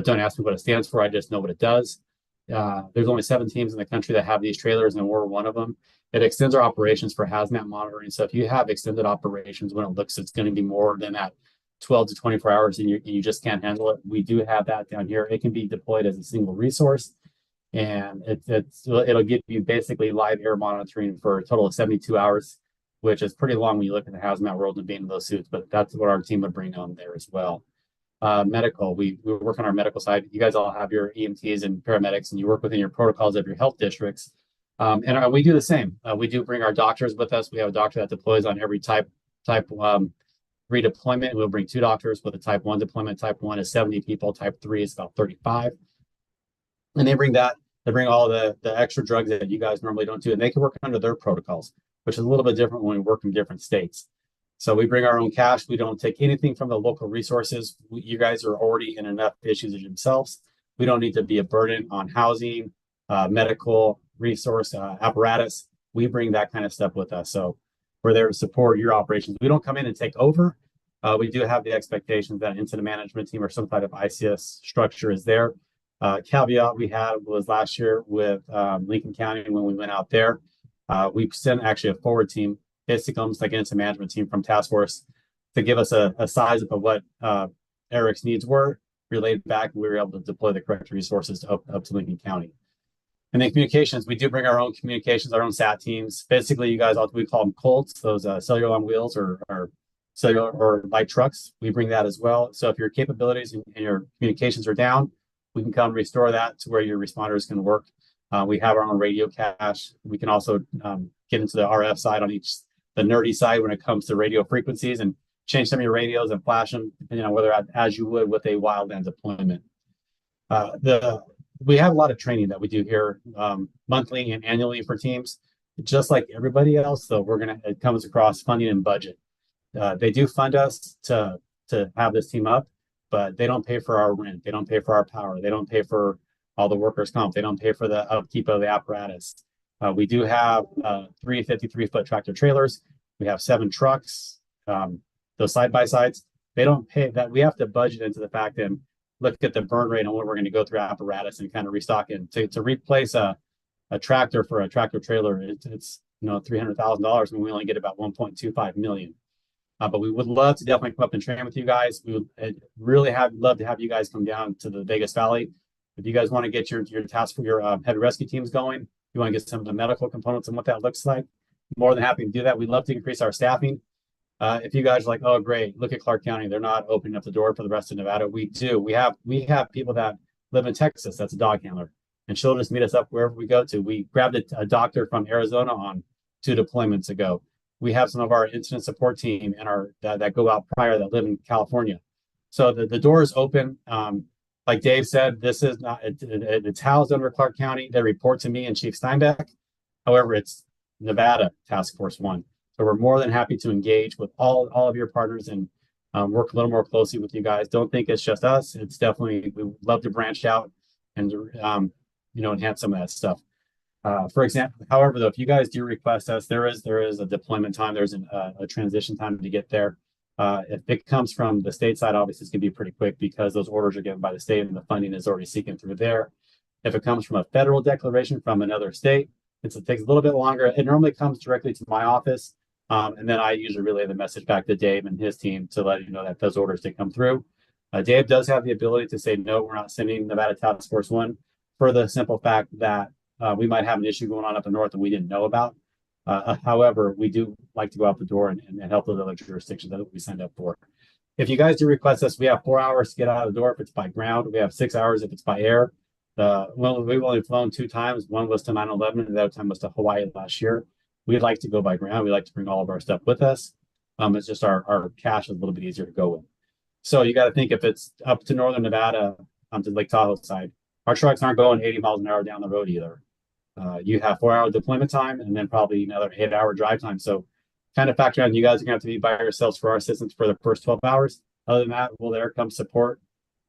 Don't ask me what it stands for, I just know what it does. There's only 7 teams in the country that have these trailers, and we're one of them. It extends our operations for hazmat monitoring. So if you have extended operations when it looks it's going to be more than that 12 to 24 hours and you just can't handle it, we do have that down here. It can be deployed as a single resource, and it'll give you basically live air monitoring for a total of 72 hours, which is pretty long when you look at the hazmat world and being in those suits, but that's what our team would bring on there as well. Medical, we work on our medical side. You guys all have your EMTs and paramedics, and you work within your protocols of your health districts. And we do the same. We do bring our doctors with us. We have a doctor that deploys on every type redeployment. We'll bring 2 doctors with a type 1 deployment. Type 1 is 70 people. Type 3 is about 35. And they bring all the extra drugs that you guys normally don't do, and they can work under their protocols, which is a little bit different when we work in different states. So we bring our own cash. We don't take anything from the local resources. You guys are already in enough issues yourselves. We don't need to be a burden on housing, medical resource, apparatus. We bring that kind of stuff with us. So we're there to support your operations. We don't come in and take over. We do have the expectations that incident management team or some type of ICS structure is there. Caveat we had was last year with Lincoln County when we went out there. We sent actually a forward team, basically almost like an incident management team from task force to give us a size of what Eric's needs were, relayed back. We were able to deploy the correct resources up to Lincoln County. And then communications, we do bring our own communications, our own SAT teams. Basically, you guys, we call them Colts, those cellular on wheels or cellular or light trucks. We bring that as well. So if your capabilities and your communications are down, we can come restore that to where your responders can work. We have our own radio cache. We can also get into the RF side on the nerdy side when it comes to radio frequencies and change some of your radios and flash them, whether as you would with a wildland deployment. We have a lot of training that we do here monthly and annually for teams. Just like everybody else, though, it comes across funding and budget. They do fund us to have this team up, but they don't pay for our rent. They don't pay for our power. They don't pay for all the workers' comp. They don't pay for the upkeep of the apparatus. We do have 3 53-foot tractor trailers. We have 7 trucks, those side-by-sides. They don't pay that. We have to budget into the fact and look at the burn rate on what we're going to go through apparatus and kind of restock it. To replace a tractor for a tractor trailer, it's $300,000 when we only get about 1.25 million. But we would love to definitely come up and train with you guys. We would really love to have you guys come down to the Vegas Valley. If you guys want to get your task for your heavy rescue teams going, you want to get some of the medical components and what that looks like, more than happy to do that. We'd love to increase our staffing. If you guys are like, oh, great, look at Clark County, they're not opening up the door for the rest of Nevada. We do. We have people that live in Texas. That's a dog handler, and she'll just meet us up wherever we go to. We grabbed a doctor from Arizona on 2 deployments ago. We have some of our incident support team and that go out prior that live in California. So the door is open. Like Dave said, this is not, it's housed under Clark County. They report to me and Chief Steinbeck. However, it's Nevada Task Force 1. So we're more than happy to engage with all of your partners and work a little more closely with you guys. Don't think it's just us. It's definitely, we love to branch out and, enhance some of that stuff. For example, however, though, if you guys do request us, there is a deployment time. There's a transition time to get there. If it comes from the state side, obviously it's going to be pretty quick because those orders are given by the state and the funding is already seeking through there. If it comes from a federal declaration from another state, it takes a little bit longer. It normally comes directly to my office. And then I usually relay the message back to Dave and his team to let you know that those orders did come through. Dave does have the ability to say, no, we're not sending Nevada Task Force 1 for the simple fact that we might have an issue going on up in north that we didn't know about. However, we do like to go out the door and help those other jurisdictions that we signed up for. If you guys do request us, we have 4 hours to get out of the door if it's by ground. We have 6 hours if it's by air. We've only flown 2 times. One was to 9/11 and the other time was to Hawaii last year. We'd like to go by ground. We like to bring all of our stuff with us. It's just our cash is a little bit easier to go with. So you got to think if it's up to northern Nevada, to Lake Tahoe side, our trucks aren't going 80 miles an hour down the road either. You have 4-hour deployment time and then probably another 8-hour drive time. So kind of factor in, you guys are going to have to be by yourselves for our assistance for the first 12 hours. Other than that, well, there comes support,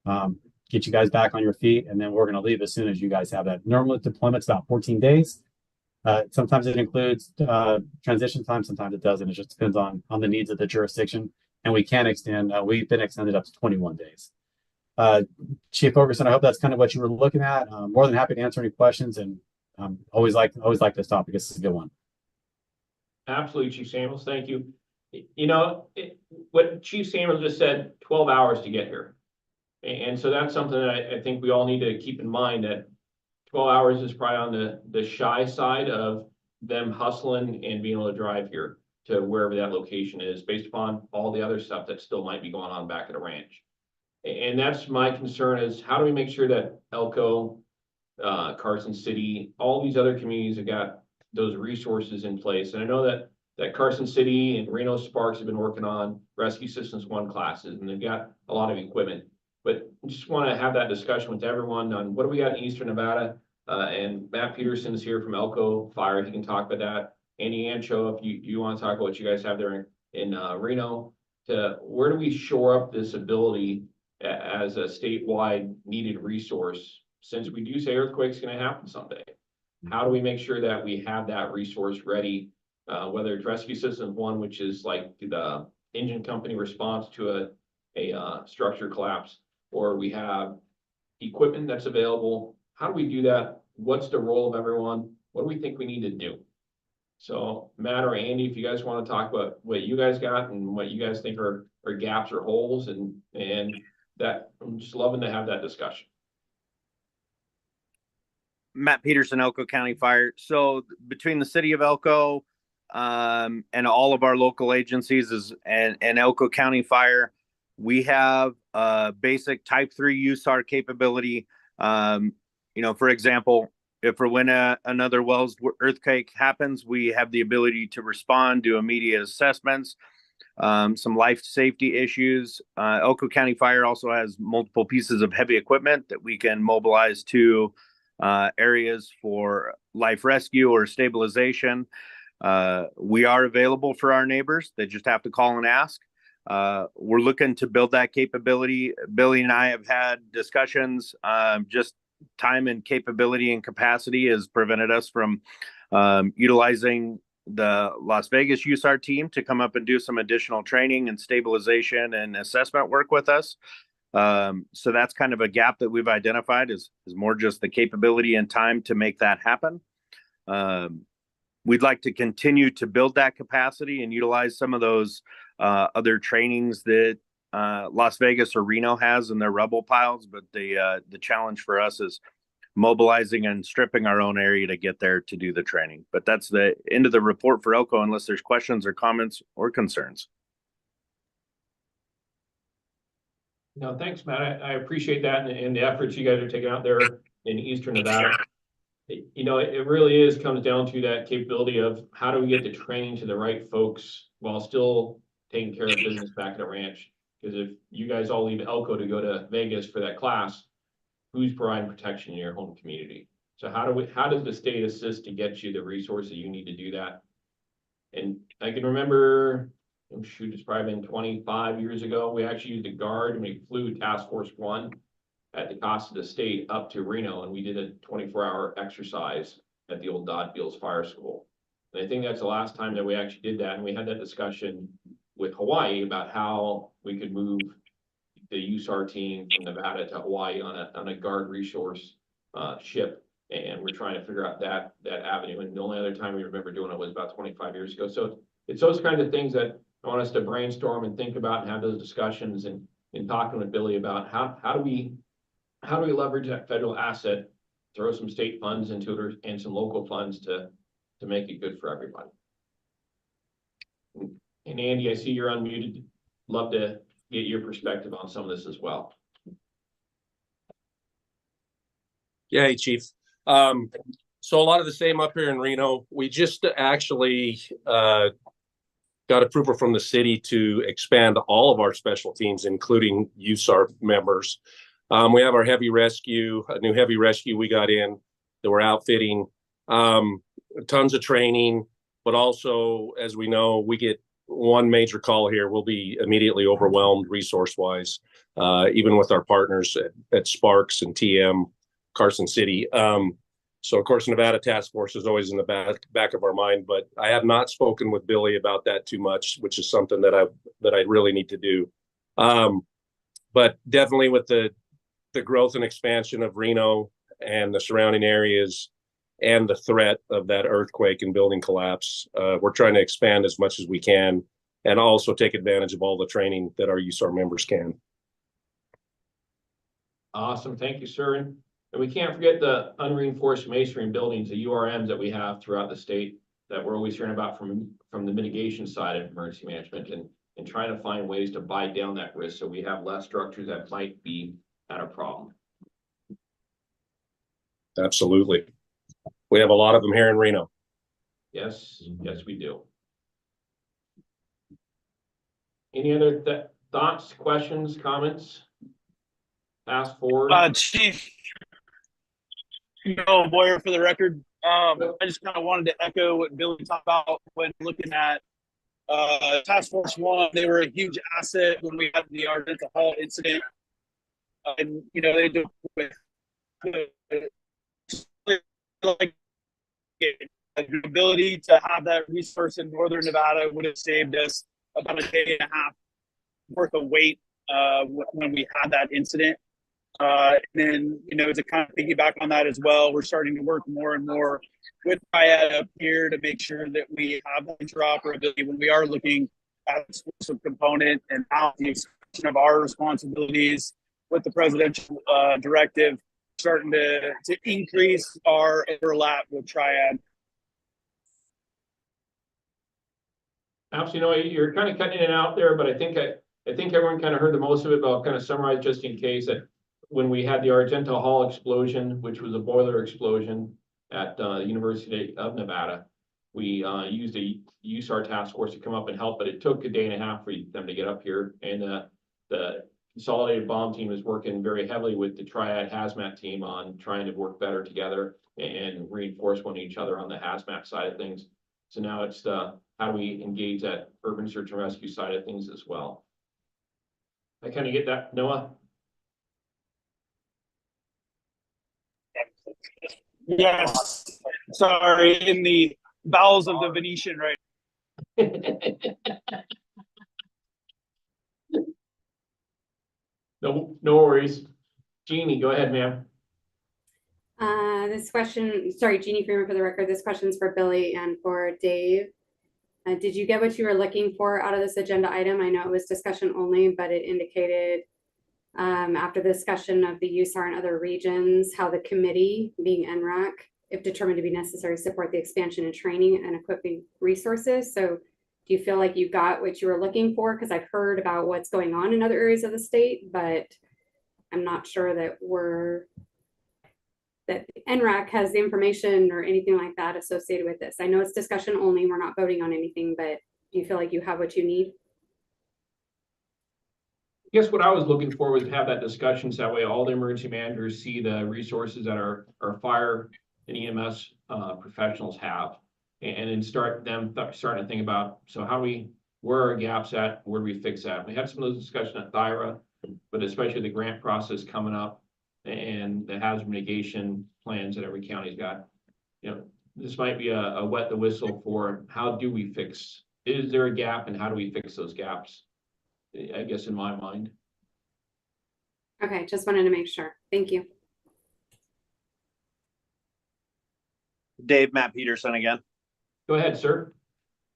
get you guys back on your feet, and then we're going to leave as soon as you guys have that. Normal deployment's about 14 days. Sometimes it includes transition time, sometimes it doesn't. It just depends on the needs of the jurisdiction. And we can extend, we've been extended up to 21 days. Chief Ferguson, I hope that's kind of what you were looking at. More than happy to answer any questions, and always like this topic. This is a good one. Absolutely, Chief Samuels. Thank you. What Chief Samuels just said, 12 hours to get here. And so that's something that I think we all need to keep in mind, that 12 hours is probably on the shy side of them hustling and being able to drive here to wherever that location is, based upon all the other stuff that still might be going on back at the ranch. And that's my concern, is how do we make sure that Elko, Carson City, all these other communities have got those resources in place. And I know that Carson City and Reno Sparks have been working on Rescue Systems 1 classes, and they've got a lot of equipment. But I just want to have that discussion with everyone on what do we got in Eastern Nevada. And Matt Peterson's here from Elko Fire. He can talk about that. Andy Ancho, if you want to talk about what you guys have there in Reno, to where do we shore up this ability as a statewide needed resource since we do say earthquake's gonna happen someday, how do we make sure that we have that resource ready? Whether it's rescue systems one, which is like the engine company response to a structure collapse, or we have equipment that's available. How do we do that? What's the role of everyone? What do we think we need to do? So Matt or Andy, if you guys want to talk about what you guys got and what you guys think are gaps or holes, and that, I'm just loving to have that discussion. Matt Peterson, Elko County Fire. So between the city of Elko and all of our local agencies and Elko County Fire, we have basic type 3 USAR capability. For example, if or when another Wells earthquake happens, we have the ability to respond, do immediate assessments, some life safety issues. Elko County Fire also has multiple pieces of heavy equipment that we can mobilize to areas for life rescue or stabilization. We are available for our neighbors. They just have to call and ask. We're looking to build that capability. Billy and I have had discussions. Just time and capability and capacity has prevented us from utilizing the Las Vegas USAR team to come up and do some additional training and stabilization and assessment work with us. So that's kind of a gap that we've identified is more just the capability and time to make that happen. We'd like to continue to build that capacity and utilize some of those other trainings that Las Vegas or Reno has in their rubble piles. But the challenge for us is mobilizing and stripping our own area to get there to do the training. But that's the end of the report for Elko, unless there's questions or comments or concerns. No, thanks, Matt. I appreciate that and the efforts you guys are taking out there in Eastern Nevada. It really comes down to that capability of how do we get the training to the right folks while still taking care of business back at the ranch? Because if you guys all leave Elko to go to Vegas for that class, who's providing protection in your home community? So how does the state assist to get you the resources you need to do that? And I can remember, it's probably been 25 years ago, we actually used a guard and we flew Task Force 1 at the cost of the state up to Reno, and we did a 24-hour exercise at the old Dodd Beals Fire School. And I think that's the last time that we actually did that, and we had that discussion with Hawaii about how we could move the USAR team from Nevada to Hawaii on a guard resource ship, and we're trying to figure out that avenue. And the only other time we remember doing it was about 25 years ago. So it's those kinds of things that I want us to brainstorm and think about and have those discussions, and talking with Billy about how do we leverage that federal asset, throw some state funds into it and some local funds to make it good for everybody. And Andy, I see you're unmuted. Love to get your perspective on some of this as well. Yeah, hey, Chief. So a lot of the same up here in Reno. We just actually got approval from the city to expand all of our special teams, including USAR members. We have our heavy rescue, a new heavy rescue we got in that we're outfitting, tons of training, but also, as we know, we get one major call here, we'll be immediately overwhelmed resource-wise, even with our partners at Sparks and TM, Carson City. So, of course, Nevada Task Force is always in the back of our mind, but I have not spoken with Billy about that too much, which is something that I really need to do. But definitely with the growth and expansion of Reno and the surrounding areas and the threat of that earthquake and building collapse, we're trying to expand as much as we can and also take advantage of all the training that our USAR members can. Awesome. Thank you, sir. And we can't forget the unreinforced masonry buildings, the URMs that we have throughout the state that we're always hearing about from the mitigation side of emergency management, and trying to find ways to bite down that risk so we have less structures that might be at a problem. Absolutely. We have a lot of them here in Reno. Yes, we do. Any other thoughts, questions, comments? Pass forward. Chief, Boyer for the record. I just kind of wanted to echo what Billy talked about when looking at Task Force 1. They were a huge asset when we had the Ardenta Hall incident. And, they do with like the ability to have that resource in Northern Nevada would have saved us about a day and a half worth of wait when we had that incident. And then, to kind of piggyback on that as well, we're starting to work more and more with Triad up here to make sure that we have interoperability when we are looking at the exclusive component and how the expansion of our responsibilities with the presidential directive starting to increase our overlap with Triad. Absolutely, you're kind of cutting in and out there, but I think everyone kind of heard the most of it, but I'll kind of summarize just in case that when we had the Argenta Hall explosion, which was a boiler explosion at the University of Nevada, we used our task force to come up and help, but it took a day and a half for them to get up here. And the consolidated bomb team is working very heavily with the Triad hazmat team on trying to work better together and reinforce one each other on the hazmat side of things. So now it's how do we engage that urban search and rescue side of things as well. I kind of get that, Noah? Yes. Sorry, in the bowels of the Venetian, right? No worries. Jeannie, go ahead, ma'am. This question, sorry, Jeannie Freeman for the record. This question's for Billy and for Dave. Did you get what you were looking for out of this agenda item? I know it was discussion only, but it indicated after the discussion of the USAR in other regions, how the committee, being NRAC, if determined to be necessary, support the expansion and training and equipping resources. So do you feel like you got what you were looking for? Because I've heard about what's going on in other areas of the state, but I'm not sure that that NRAC has the information or anything like that associated with this. I know it's discussion only, we're not voting on anything, but do you feel like you have what you need? I guess what I was looking for was to have that discussion so that way all the emergency managers see the resources that our fire and EMS professionals have, and then starting to think about, so where are our gaps at, where do we fix that? We had some of those discussions at Thyra, but especially the grant process coming up and the hazard mitigation plans that every county's got. This might be a wet the whistle for how do we fix, is there a gap and how do we fix those gaps? I guess in my mind. Okay, just wanted to make sure. Thank you. Dave, Matt Peterson again. Go ahead, sir.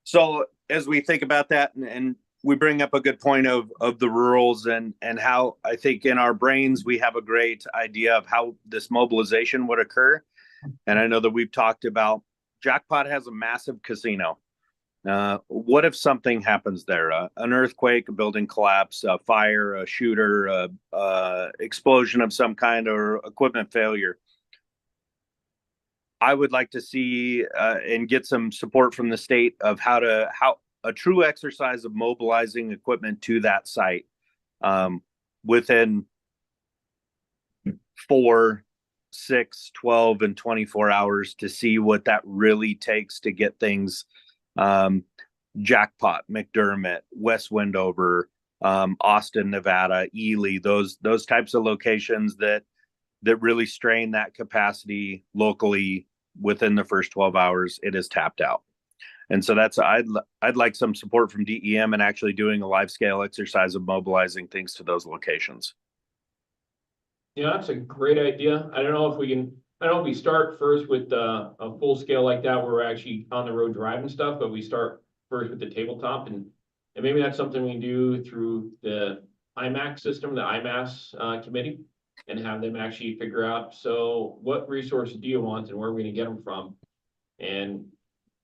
So as we think about that and we bring up a good point of the rurals and how I think in our brains, we have a great idea of how this mobilization would occur. And I know that we've talked about Jackpot has a massive casino. What if something happens there? An earthquake, a building collapse, a fire, a shooter, explosion of some kind, or equipment failure. I would like to see and get some support from the state of how a true exercise of mobilizing equipment to that site within 4, 6, 12, and 24 hours to see what that really takes to get things Jackpot, McDermott, West Wendover, Austin, Nevada, Ely, those types of locations that really strain that capacity locally within the first 12 hours, it is tapped out. And so I'd like some support from DEM and actually doing a live scale exercise of mobilizing things to those locations. Yeah, that's a great idea. I don't know if we start first with a full scale like that where we're actually on the road driving stuff, but we start first with the tabletop and maybe that's something we can do through the IMAC system, the IMAS committee, and have them actually figure out, so what resources do you want and where are we gonna get them from? And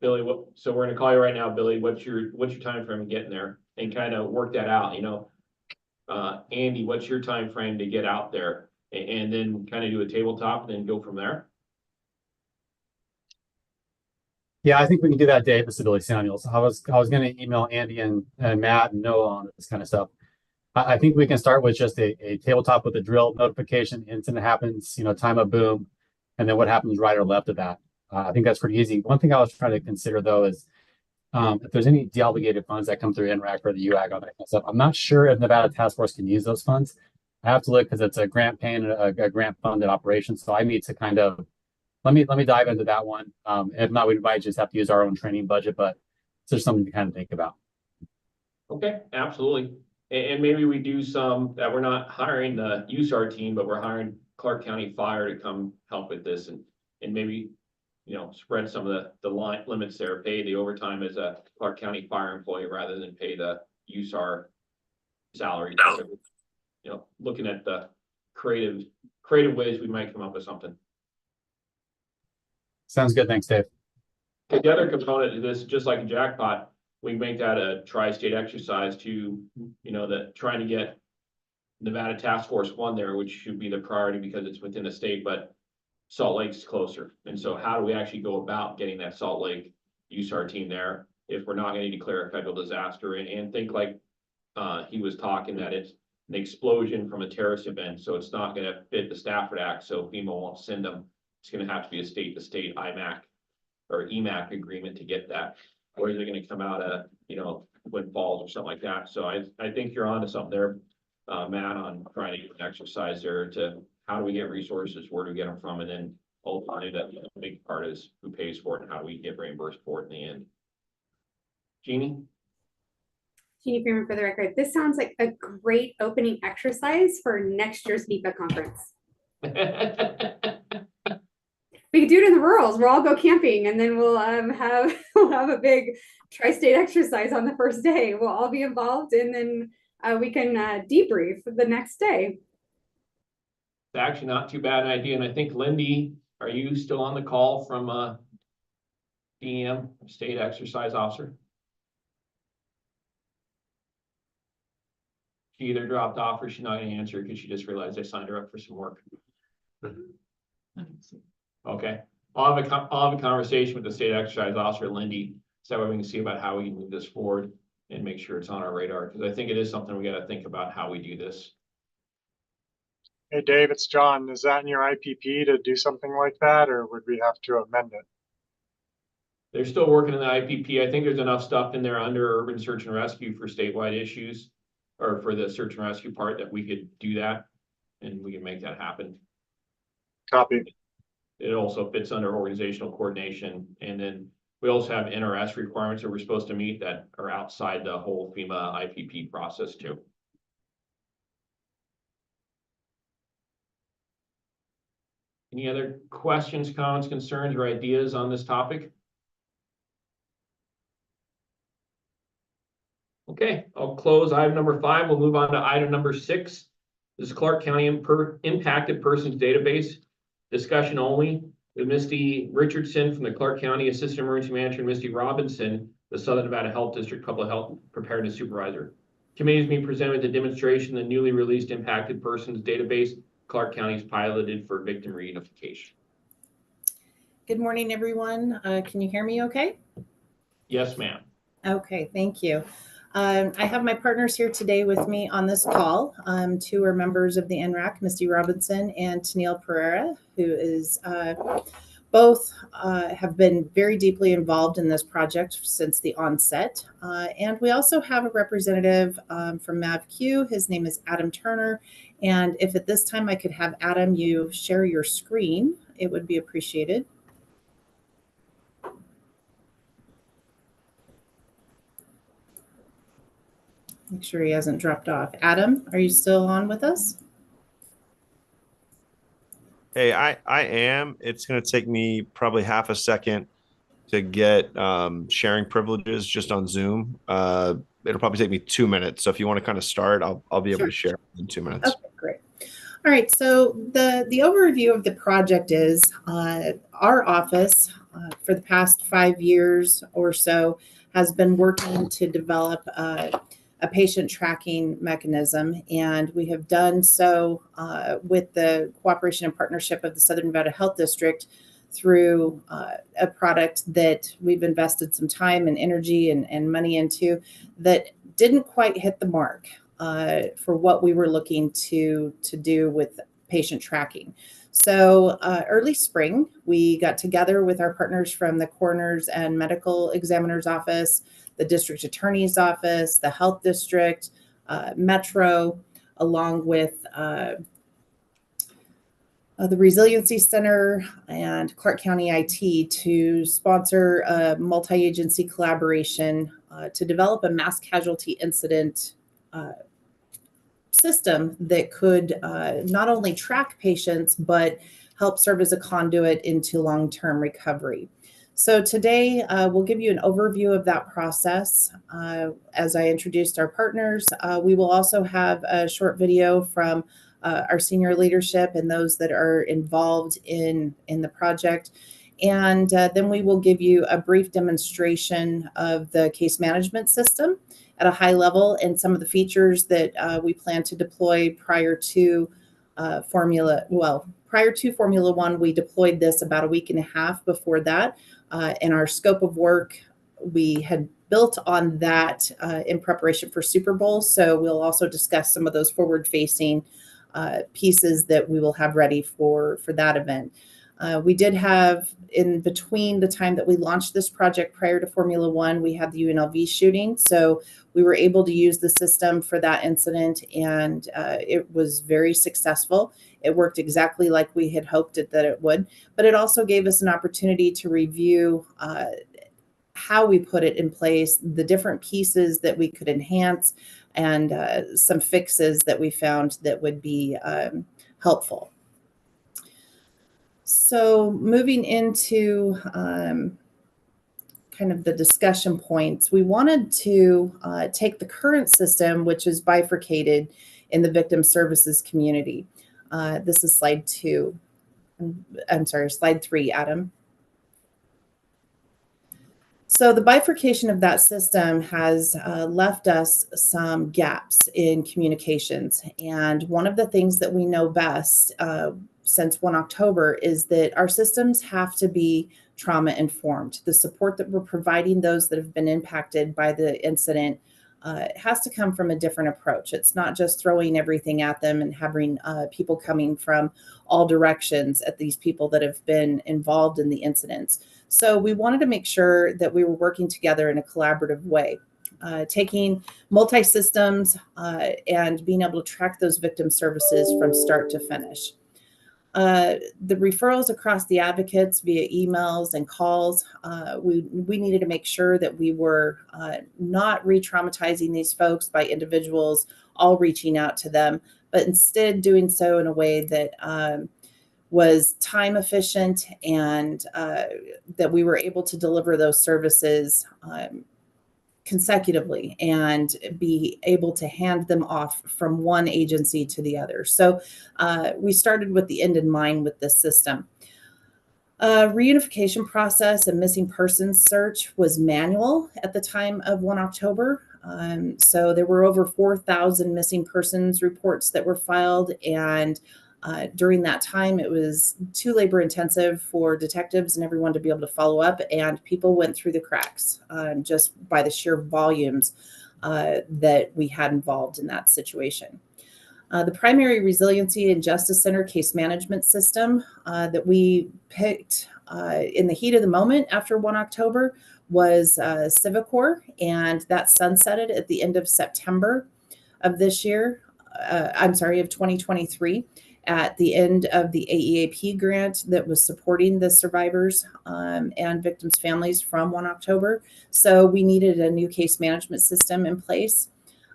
Billy, so we're gonna call you right now, Billy, what's your time frame of getting there and kind of work that out, Andy, what's your time frame to get out there? And then kind of do a tabletop and then go from there. Yeah, I think we can do that, Dave. This is Billy Samuels. I was going to email Andy and Matt and Noah on this kind of stuff. I think we can start with just a tabletop with a drill notification, incident happens, time of boom, and then what happens right or left of that. I think that's pretty easy. One thing I was trying to consider though is if there's any deobligated funds that come through NRAC or the UAG, all that kind of stuff. I'm not sure if Nevada Task Force can use those funds. I have to look because it's a grant paying a grant funded operation. So I need to kind of let me dive into that one. If not, we might just have to use our own training budget, but it's just something to kind of think about. Okay, absolutely. And maybe we do some that we're not hiring the USAR team, but we're hiring Clark County Fire to come help with this and maybe, you know, spread some of the line limits there, pay the overtime as a Clark County Fire employee rather than pay the USAR salary. You know, looking at the creative ways we might come up with something. Sounds good. Thanks, Dave. The other component of this, just like a jackpot, we make that a tri-state exercise to, you know, that trying to get Nevada Task Force 1 there, which should be the priority because it's within the state, but Salt Lake's closer. And so how do we actually go about getting that Salt Lake USAR team there if we're not going to declare a federal disaster and think like he was talking that it's an explosion from a terrorist event. So it's not going to fit the Stafford Act. So FEMA won't send them. It's going to have to be a state-to-state IMAC or EMAC agreement to get that. Or is it going to come out of, you know, Twin Falls or something like that? So I think you're onto something there, Matt, on trying to get an exercise there to how do we get resources, where do we get them from, and then ultimately that big part is who pays for it and how do we get reimbursed for it in the end. Jeannie? Jeannie Freeman for the record. This sounds like a great opening exercise for next year's NEPA conference. We could do it in the rurals. We'll all go camping and then we'll have a big tri-state exercise on the first day. We'll all be involved and then we can debrief the next day. It's actually not too bad an idea. And I think Lindy, are you still on the call from DEM, State Exercise Officer? She either dropped off or she's not going to answer because she just realized I signed her up for some work. Okay, I'll have a conversation with the State Exercise Officer, Lindy, so that way we can see about how we can move this forward and make sure it's on our radar, because I think it is something we got to think about how we do this. Hey, Dave, it's John. Is that in your IPP to do something like that, or would we have to amend it? They're still working in the IPP. I think there's enough stuff in there under urban search and rescue for statewide issues, or for the search and rescue part, that we could do that, and we can make that happen. Copy. It also fits under organizational coordination. And then we also have NRS requirements that we're supposed to meet that are outside the whole FEMA IPP process too. Any other questions, comments, concerns, or ideas on this topic? Okay, I'll close item number 5. We'll move on to item number 6. This is Clark County Impacted Persons Database. Discussion only with Misty Richardson from the Clark County Assistant Emergency Manager and Misty Robinson, the Southern Nevada Health District Public Health Preparedness Supervisor. Committee is being presented with a demonstration of the newly released Impacted Persons Database Clark County's piloted for victim reunification. Good morning, everyone. Can you hear me okay? Yes, ma'am. Okay, thank you. I have my partners here today with me on this call. 2 are members of the NRAC, Misty Robinson and Tennille Pereira, who is both have been very deeply involved in this project since the onset. And we also have a representative from MAVQ. His name is Adam Turner. And if at this time I could have Adam, you share your screen, it would be appreciated. Make sure he hasn't dropped off. Adam, are you still on with us? Hey, I am. It's going to take me probably half a second to get sharing privileges just on Zoom. It'll probably take me 2 minutes. So if you want to kind of start, I'll be able to share in 2 minutes. Okay, great. All right. So the overview of the project is our office for the past 5 years or so has been working to develop a patient tracking mechanism, and we have done so with the cooperation and partnership of the Southern Nevada Health District through a product that we've invested some time and energy and money into that didn't quite hit the mark for what we were looking to do with patient tracking. So early spring, we got together with our partners from the coroner's and medical examiner's office, the district attorney's office, the health district, Metro, along with the Resiliency Center and Clark County IT to sponsor a multi-agency collaboration to develop a mass casualty incident system that could not only track patients, but help serve as a conduit into long-term recovery. So today we'll give you an overview of that process. As I introduced our partners, we will also have a short video from our senior leadership and those that are involved in the project. And then we will give you a brief demonstration of the case management system at a high level and some of the features that we plan to deploy prior to Formula One. We deployed this about a week and a half before that. And our scope of work, we had built on that in preparation for Super Bowl. So we'll also discuss some of those forward-facing pieces that we will have ready for that event. We did have, in between the time that we launched this project prior to Formula One, we had the UNLV shooting. So we were able to use the system for that incident, and it was very successful. It worked exactly like we had hoped that it would, but it also gave us an opportunity to review how we put it in place, the different pieces that we could enhance, and some fixes that we found that would be helpful. So moving into kind of the discussion points, we wanted to take the current system, which is bifurcated in the victim services community. This is slide 2. I'm sorry, slide 3, Adam. So the bifurcation of that system has left us some gaps in communications. And one of the things that we know best since 1 October is that our systems have to be trauma informed. The support that we're providing those that have been impacted by the incident has to come from a different approach. It's not just throwing everything at them and having people coming from all directions at these people that have been involved in the incidents. So we wanted to make sure that we were working together in a collaborative way, taking multi-systems and being able to track those victim services from start to finish. The referrals across the advocates via emails and calls, we needed to make sure that we were not re-traumatizing these folks by individuals all reaching out to them, but instead doing so in a way that was time efficient and that we were able to deliver those services consecutively and be able to hand them off from one agency to the other. So we started with the end in mind with this system. Reunification process and missing persons search was manual at the time of 1 October. So there were over 4,000 missing persons reports that were filed, and during that time, it was too labor intensive for detectives and everyone to be able to follow up, and people went through the cracks just by the sheer volumes that we had involved in that situation. The primary resiliency and justice center case management system that we picked in the heat of the moment after 1 October was Civicor, and that sunsetted at the end of September of this year. Of 2023. At the end of the AEAP grant that was supporting the survivors and victims' families from 1 October. So we needed a new case management system in place.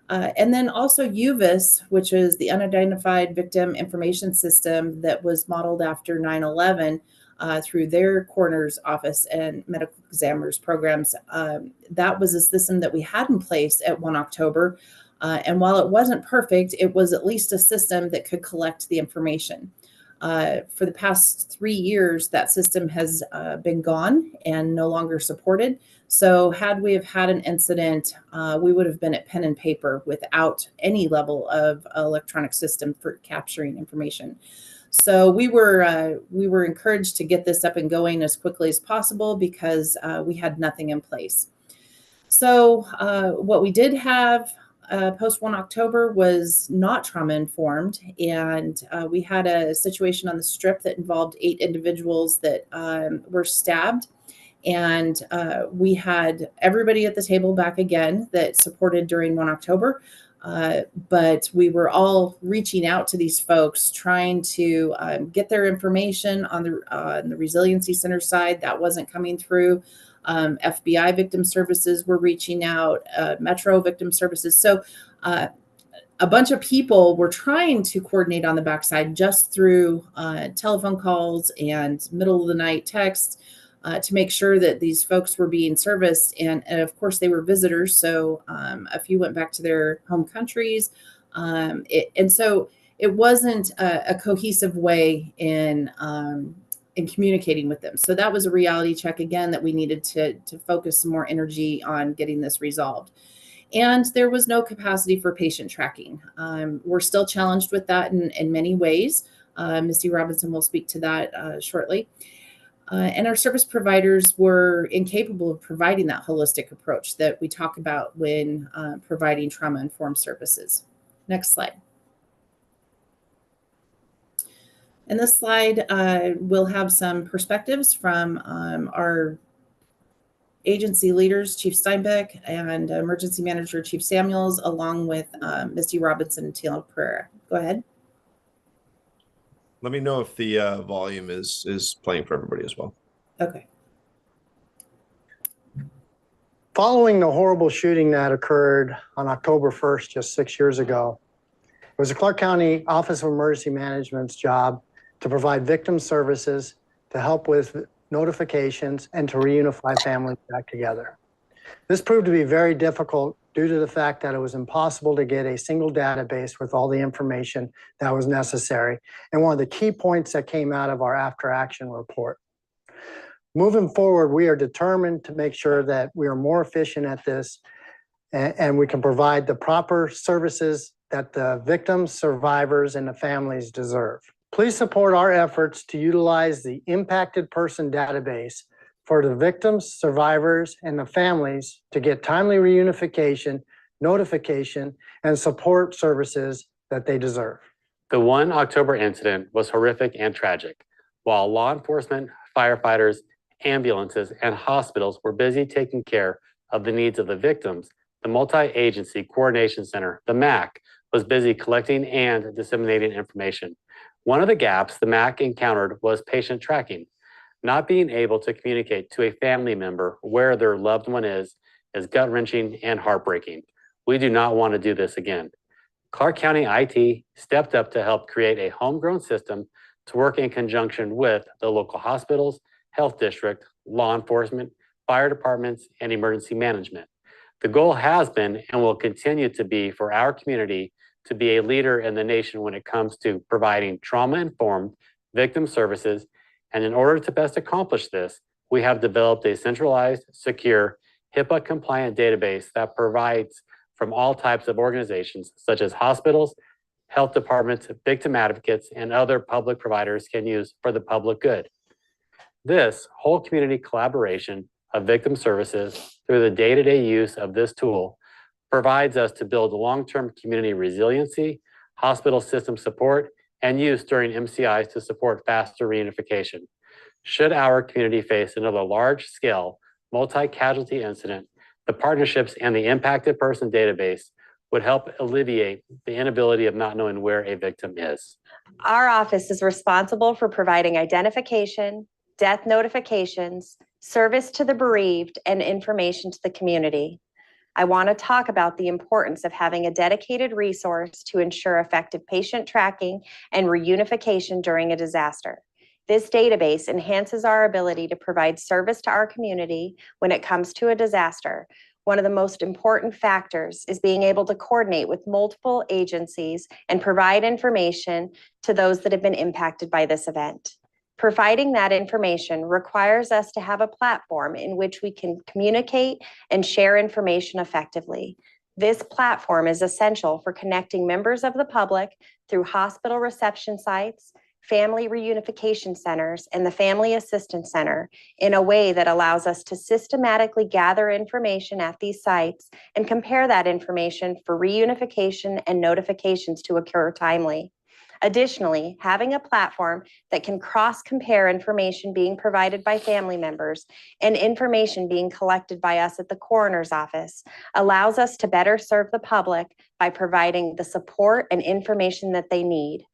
And then also UVIS, which is the Unidentified Victim Information System that was modeled after 9/11 through their coroner's office and medical examiners programs. That was a system that we had in place at 1 October. And while it wasn't perfect, it was at least a system that could collect the information. For the past 3 years, that system has been gone and no longer supported. So had we have had an incident, we would have been at pen and paper without any level of electronic system for capturing information. So we were encouraged to get this up and going as quickly as possible because we had nothing in place. So what we did have post 1 October was not trauma informed, and we had a situation on the Strip that involved 8 individuals that were stabbed, and we had everybody at the table back again that supported during 1 October. But we were all reaching out to these folks, trying to get their information on the Resiliency Center side. That wasn't coming through. FBI Victim Services were reaching out, Metro Victim Services. So a bunch of people were trying to coordinate on the backside just through telephone calls and middle of the night texts to make sure that these folks were being serviced. And of course, they were visitors. So a few went back to their home countries. And so it wasn't a cohesive way in communicating with them. So that was a reality check again that we needed to focus some more energy on getting this resolved. And there was no capacity for patient tracking. We're still challenged with that in many ways. Misty Robinson will speak to that shortly. And our service providers were incapable of providing that holistic approach that we talk about when providing trauma-informed services. Next slide. And this slide will have some perspectives from our agency leaders, Chief Steinbeck and Emergency Manager Chief Samuels, along with Misty Robinson and Taylor Pereira. Go ahead. Let me know if the volume is playing for everybody as well. Okay. Following the horrible shooting that occurred on October 1st, just 6 years ago, it was the Clark County Office of Emergency Management's job to provide victim services, to help with notifications, and to reunify families back together. This proved to be very difficult due to the fact that it was impossible to get a single database with all the information that was necessary, and one of the key points that came out of our after action report. Moving forward, we are determined to make sure that we are more efficient at this and we can provide the proper services that the victims, survivors, and the families deserve. Please support our efforts to utilize the impacted person database for the victims, survivors, and the families to get timely reunification, notification, and support services that they deserve. The 1 October incident was horrific and tragic. While law enforcement, firefighters, ambulances, and hospitals were busy taking care of the needs of the victims, the Multi-Agency Coordination Center, the MAC, was busy collecting and disseminating information. One of the gaps the MAC encountered was patient tracking. Not being able to communicate to a family member where their loved one is gut-wrenching and heartbreaking. We do not want to do this again. Clark County IT stepped up to help create a homegrown system to work in conjunction with the local hospitals, health district, law enforcement, fire departments, and emergency management. The goal has been and will continue to be for our community to be a leader in the nation when it comes to providing trauma-informed victim services. And in order to best accomplish this, we have developed a centralized, secure, HIPAA-compliant database that provides from all types of organizations, such as hospitals, health departments, victim advocates, and other public providers can use for the public good. This whole community collaboration of victim services through the day-to-day use of this tool provides us to build long-term community resiliency, hospital system support, and use during MCIs to support faster reunification. Should our community face another large-scale multi-casualty incident, the partnerships and the impacted person database would help alleviate the inability of not knowing where a victim is. Our office is responsible for providing identification, death notifications, service to the bereaved, and information to the community. I want to talk about the importance of having a dedicated resource to ensure effective patient tracking and reunification during a disaster. This database enhances our ability to provide service to our community when it comes to a disaster. One of the most important factors is being able to coordinate with multiple agencies and provide information to those that have been impacted by this event. Providing that information requires us to have a platform in which we can communicate and share information effectively. This platform is essential for connecting members of the public through hospital reception sites, family reunification centers, and the Family Assistance Center in a way that allows us to systematically gather information at these sites and compare that information for reunification and notifications to occur timely. Additionally, having a platform that can cross-compare information being provided by family members and information being collected by us at the coroner's office allows us to better serve the public by providing the support and information that they need.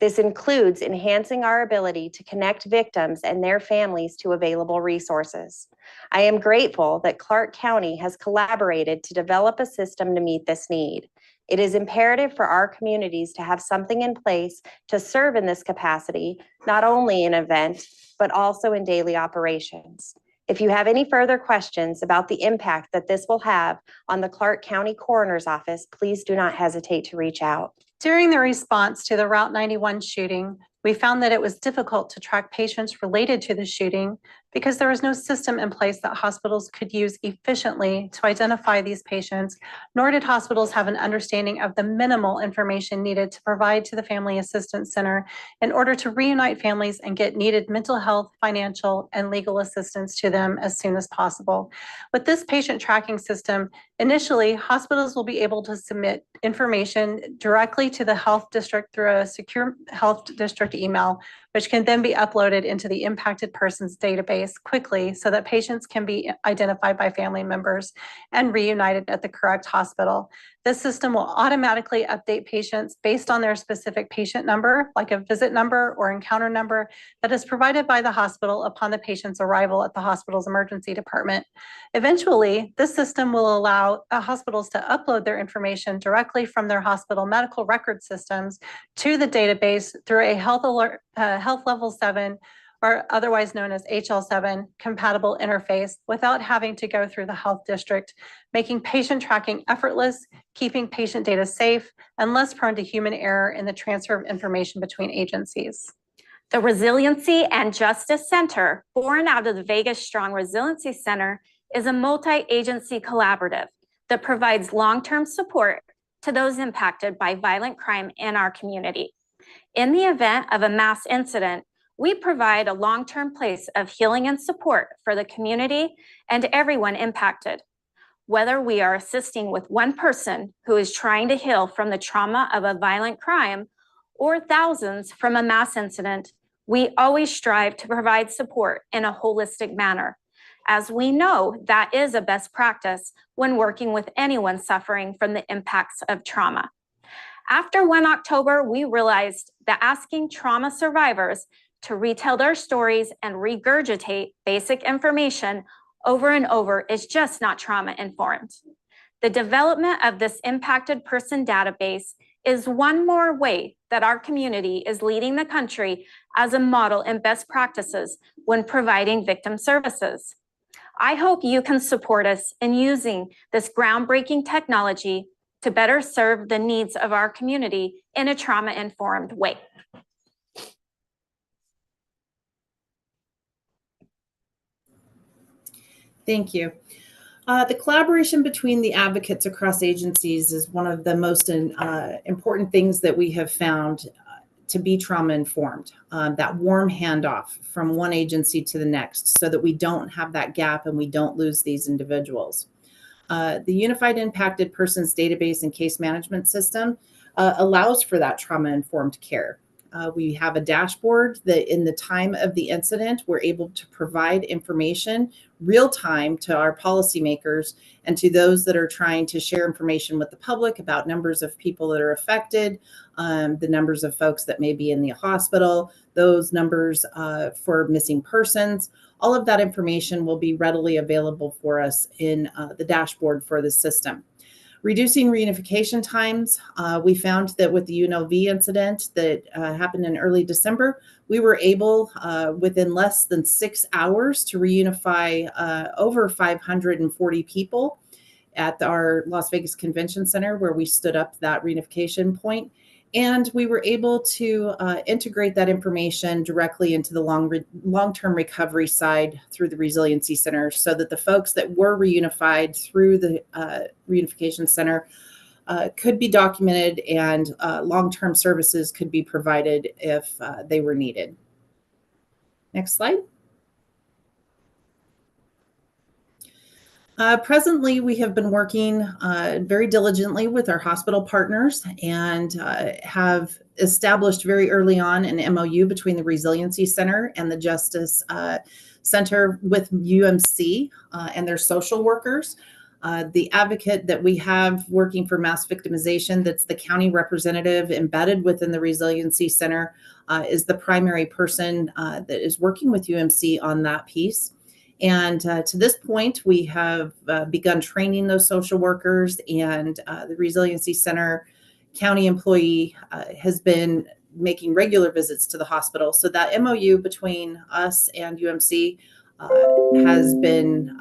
This includes enhancing our ability to connect victims and their families to available resources. I am grateful that Clark County has collaborated to develop a system to meet this need. It is imperative for our communities to have something in place to serve in this capacity, not only in event, but also in daily operations. If you have any further questions about the impact that this will have on the Clark County Coroner's Office, please do not hesitate to reach out. During the response to the Route 91 shooting, we found that it was difficult to track patients related to the shooting because there was no system in place that hospitals could use efficiently to identify these patients, nor did hospitals have an understanding of the minimal information needed to provide to the Family Assistance Center in order to reunite families and get needed mental health, financial, and legal assistance to them as soon as possible. With this patient tracking system, initially, hospitals will be able to submit information directly to the health district through a secure health district email, which can then be uploaded into the impacted persons database quickly so that patients can be identified by family members and reunited at the correct hospital. This system will automatically update patients based on their specific patient number, like a visit number or encounter number that is provided by the hospital upon the patient's arrival at the hospital's emergency department. Eventually, this system will allow hospitals to upload their information directly from their hospital medical record systems to the database through a health level 7, or otherwise known as HL7 compatible interface, without having to go through the health district, making patient tracking effortless, keeping patient data safe, and less prone to human error in the transfer of information between agencies. The Resiliency and Justice Center, born out of the Vegas Strong Resiliency Center, is a multi-agency collaborative that provides long-term support to those impacted by violent crime in our community. In the event of a mass incident, we provide a long-term place of healing and support for the community and everyone impacted. Whether we are assisting with one person who is trying to heal from the trauma of a violent crime or thousands from a mass incident, we always strive to provide support in a holistic manner, as we know that is a best practice when working with anyone suffering from the impacts of trauma. After 1 October, we realized that asking trauma survivors to retell their stories and regurgitate basic information over and over is just not trauma-informed. The development of this impacted person database is one more way that our community is leading the country as a model in best practices when providing victim services. I hope you can support us in using this groundbreaking technology to better serve the needs of our community in a trauma-informed way. Thank you. The collaboration between the advocates across agencies is one of the most important things that we have found to be trauma-informed, that warm handoff from one agency to the next so that we don't have that gap and we don't lose these individuals. The Unified Impacted Persons Database and Case Management System allows for that trauma-informed care. We have a dashboard that in the time of the incident, we're able to provide information real time to our policymakers and to those that are trying to share information with the public about numbers of people that are affected, the numbers of folks that may be in the hospital, those numbers for missing persons. All of that information will be readily available for us in the dashboard for the system. Reducing reunification times, we found that with the UNLV incident that happened in early December, we were able within less than 6 hours to reunify over 540 people at our Las Vegas Convention Center where we stood up that reunification point. And we were able to integrate that information directly into the long-term recovery side through the Resiliency Center so that the folks that were reunified through the reunification center could be documented and long-term services could be provided if they were needed. Next slide. Presently, we have been working very diligently with our hospital partners and have established very early on an MOU between the Resiliency Center and the Justice Center with UMC and their social workers. The advocate that we have working for mass victimization, that's the county representative embedded within the Resiliency Center, is the primary person that is working with UMC on that piece. And to this point, we have begun training those social workers, and the Resiliency Center county employee has been making regular visits to the hospital. So that MOU between us and UMC has been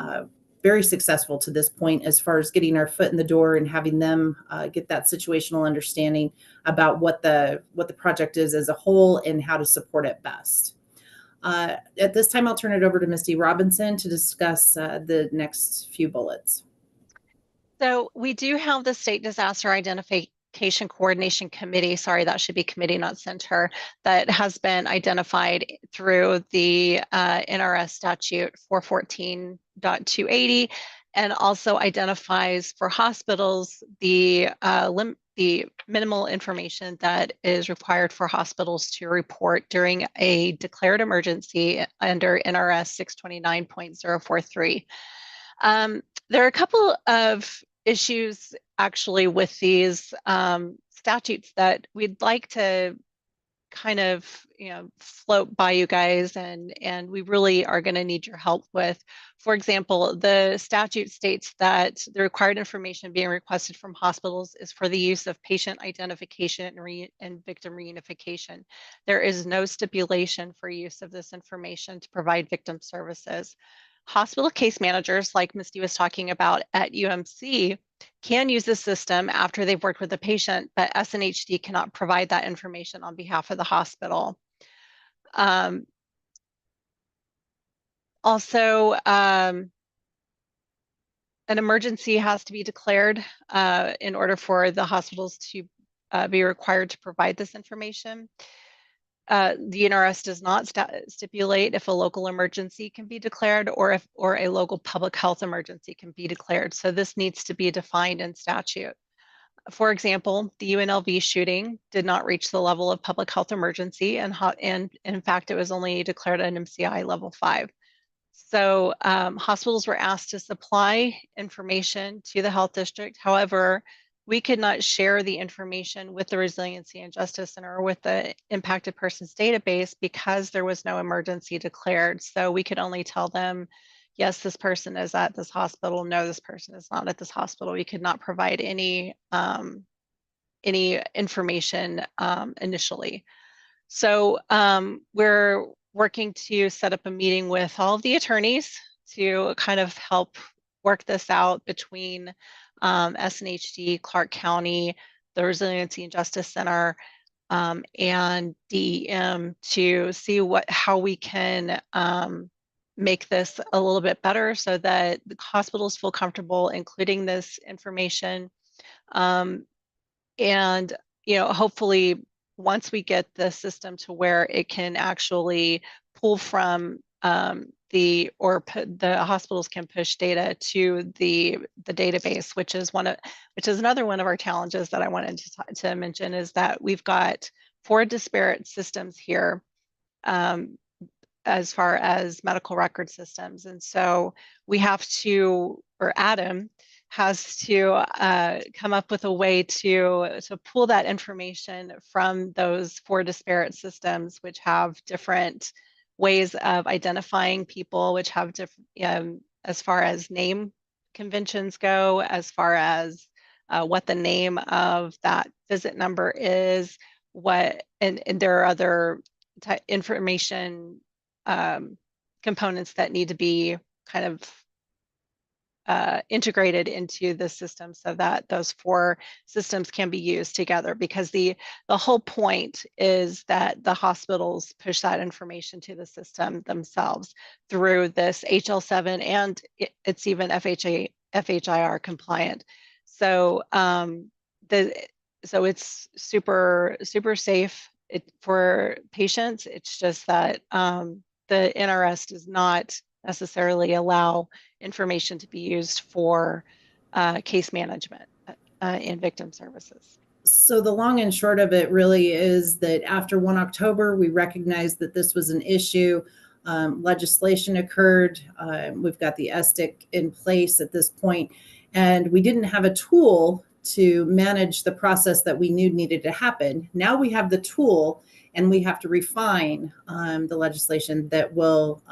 very successful to this point as far as getting our foot in the door and having them get that situational understanding about what the project is as a whole and how to support it best. At this time, I'll turn it over to Misty Robinson to discuss the next few bullets. So we do have the State Disaster Identification Coordination Committee, sorry, that should be committee, not center, that has been identified through the NRS statute 414.280 and also identifies for hospitals the minimal information that is required for hospitals to report during a declared emergency under NRS 629.043. There are a couple of issues actually with these statutes that we'd like to kind of float by you guys, and we really are going to need your help with. For example, the statute states that the required information being requested from hospitals is for the use of patient identification and victim reunification. There is no stipulation for use of this information to provide victim services. Hospital case managers, like Misty was talking about at UMC, can use the system after they've worked with the patient, but SNHD cannot provide that information on behalf of the hospital. Also, an emergency has to be declared in order for the hospitals to be required to provide this information. The NRS does not stipulate if a local emergency can be declared or a local public health emergency can be declared. So this needs to be defined in statute. For example, the UNLV shooting did not reach the level of public health emergency, and in fact, it was only declared an MCI level 5. So hospitals were asked to supply information to the health district. However, we could not share the information with the Resiliency and Justice Center or with the impacted persons database because there was no emergency declared. So we could only tell them, yes, this person is at this hospital. No, this person is not at this hospital. We could not provide any information initially. So we're working to set up a meeting with all of the attorneys to kind of help work this out between SNHD, Clark County, the Resiliency and Justice Center, and DEM to see how we can make this a little bit better so that the hospitals feel comfortable including this information. And hopefully once we get the system to where it can actually pull from the hospitals can push data to the database, which is another one of our challenges that I wanted to mention, is that we've got 4 disparate systems here as far as medical record systems. And so we have to, or Adam has to come up with a way to pull that information from those 4 disparate systems, which have different ways of identifying people, which have different, as far as name conventions go, as far as what the name of that visit number is, and there are other information components that need to be kind of integrated into the system so that those 4 systems can be used together, because the whole point is that the hospitals push that information to the system themselves through this HL7, and it's even FHIR compliant. So so it's super safe for patients. It's just that the NRS does not necessarily allow information to be used for case management in victim services. So the long and short of it really is that after 1 October, we recognized that this was an issue. Legislation occurred. We've got the SDIC in place at this point, and we didn't have a tool to manage the process that we knew needed to happen. Now we have the tool, and we have to refine the legislation that will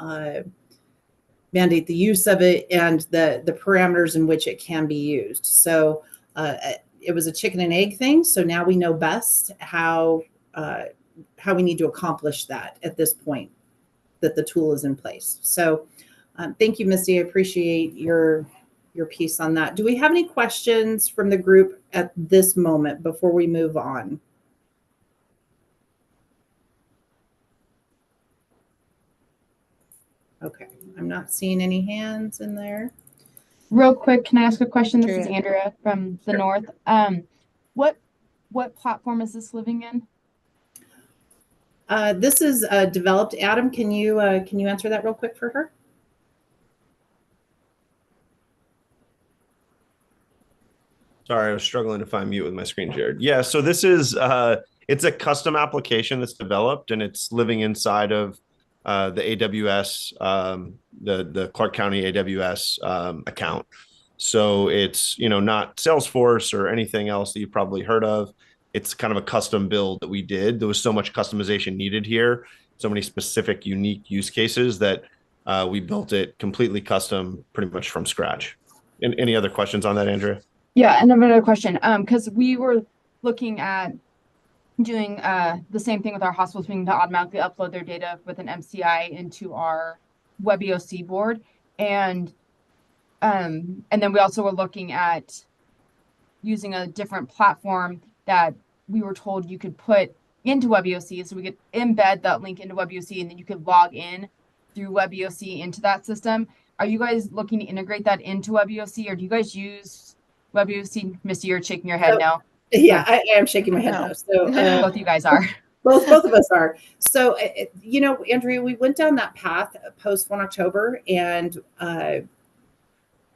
mandate the use of it and the parameters in which it can be used. So it was a chicken and egg thing. So now we know best how we need to accomplish that at this point that the tool is in place. So thank you, Misty. I appreciate your piece on that. Do we have any questions from the group at this moment before we move on? Okay, I'm not seeing any hands in there. Real quick, can I ask a question? This is Andrea. Andrea from the North. What platform is this living in? This is developed. Adam, can you answer that real quick for her? Sorry, I was struggling to find mute with my screen shared. Yeah, so this is it's a custom application that's developed, and it's living inside of the AWS, the Clark County AWS account. So it's, you know, not Salesforce or anything else that you've probably heard of. It's kind of a custom build that we did. There was so much customization needed here, so many specific, unique use cases that we built it completely custom, pretty much from scratch. And any other questions on that, Andrea? Yeah, and another question, because we were looking at doing the same thing with our hospitals, being to automatically upload their data with an MCI into our WebEOC board, and then we also were looking at using a different platform that we were told you could put into WebEOC, so we could embed that link into WebEOC, and then you could log in through WebEOC into that system. Are you guys looking to integrate that into WebEOC, or do you guys use WebEOC? Misty, you're shaking your head no. Yeah, I am shaking my head no. So both of you guys are. Both of us are. So, you know, Andrea, we went down that path post 1 October, and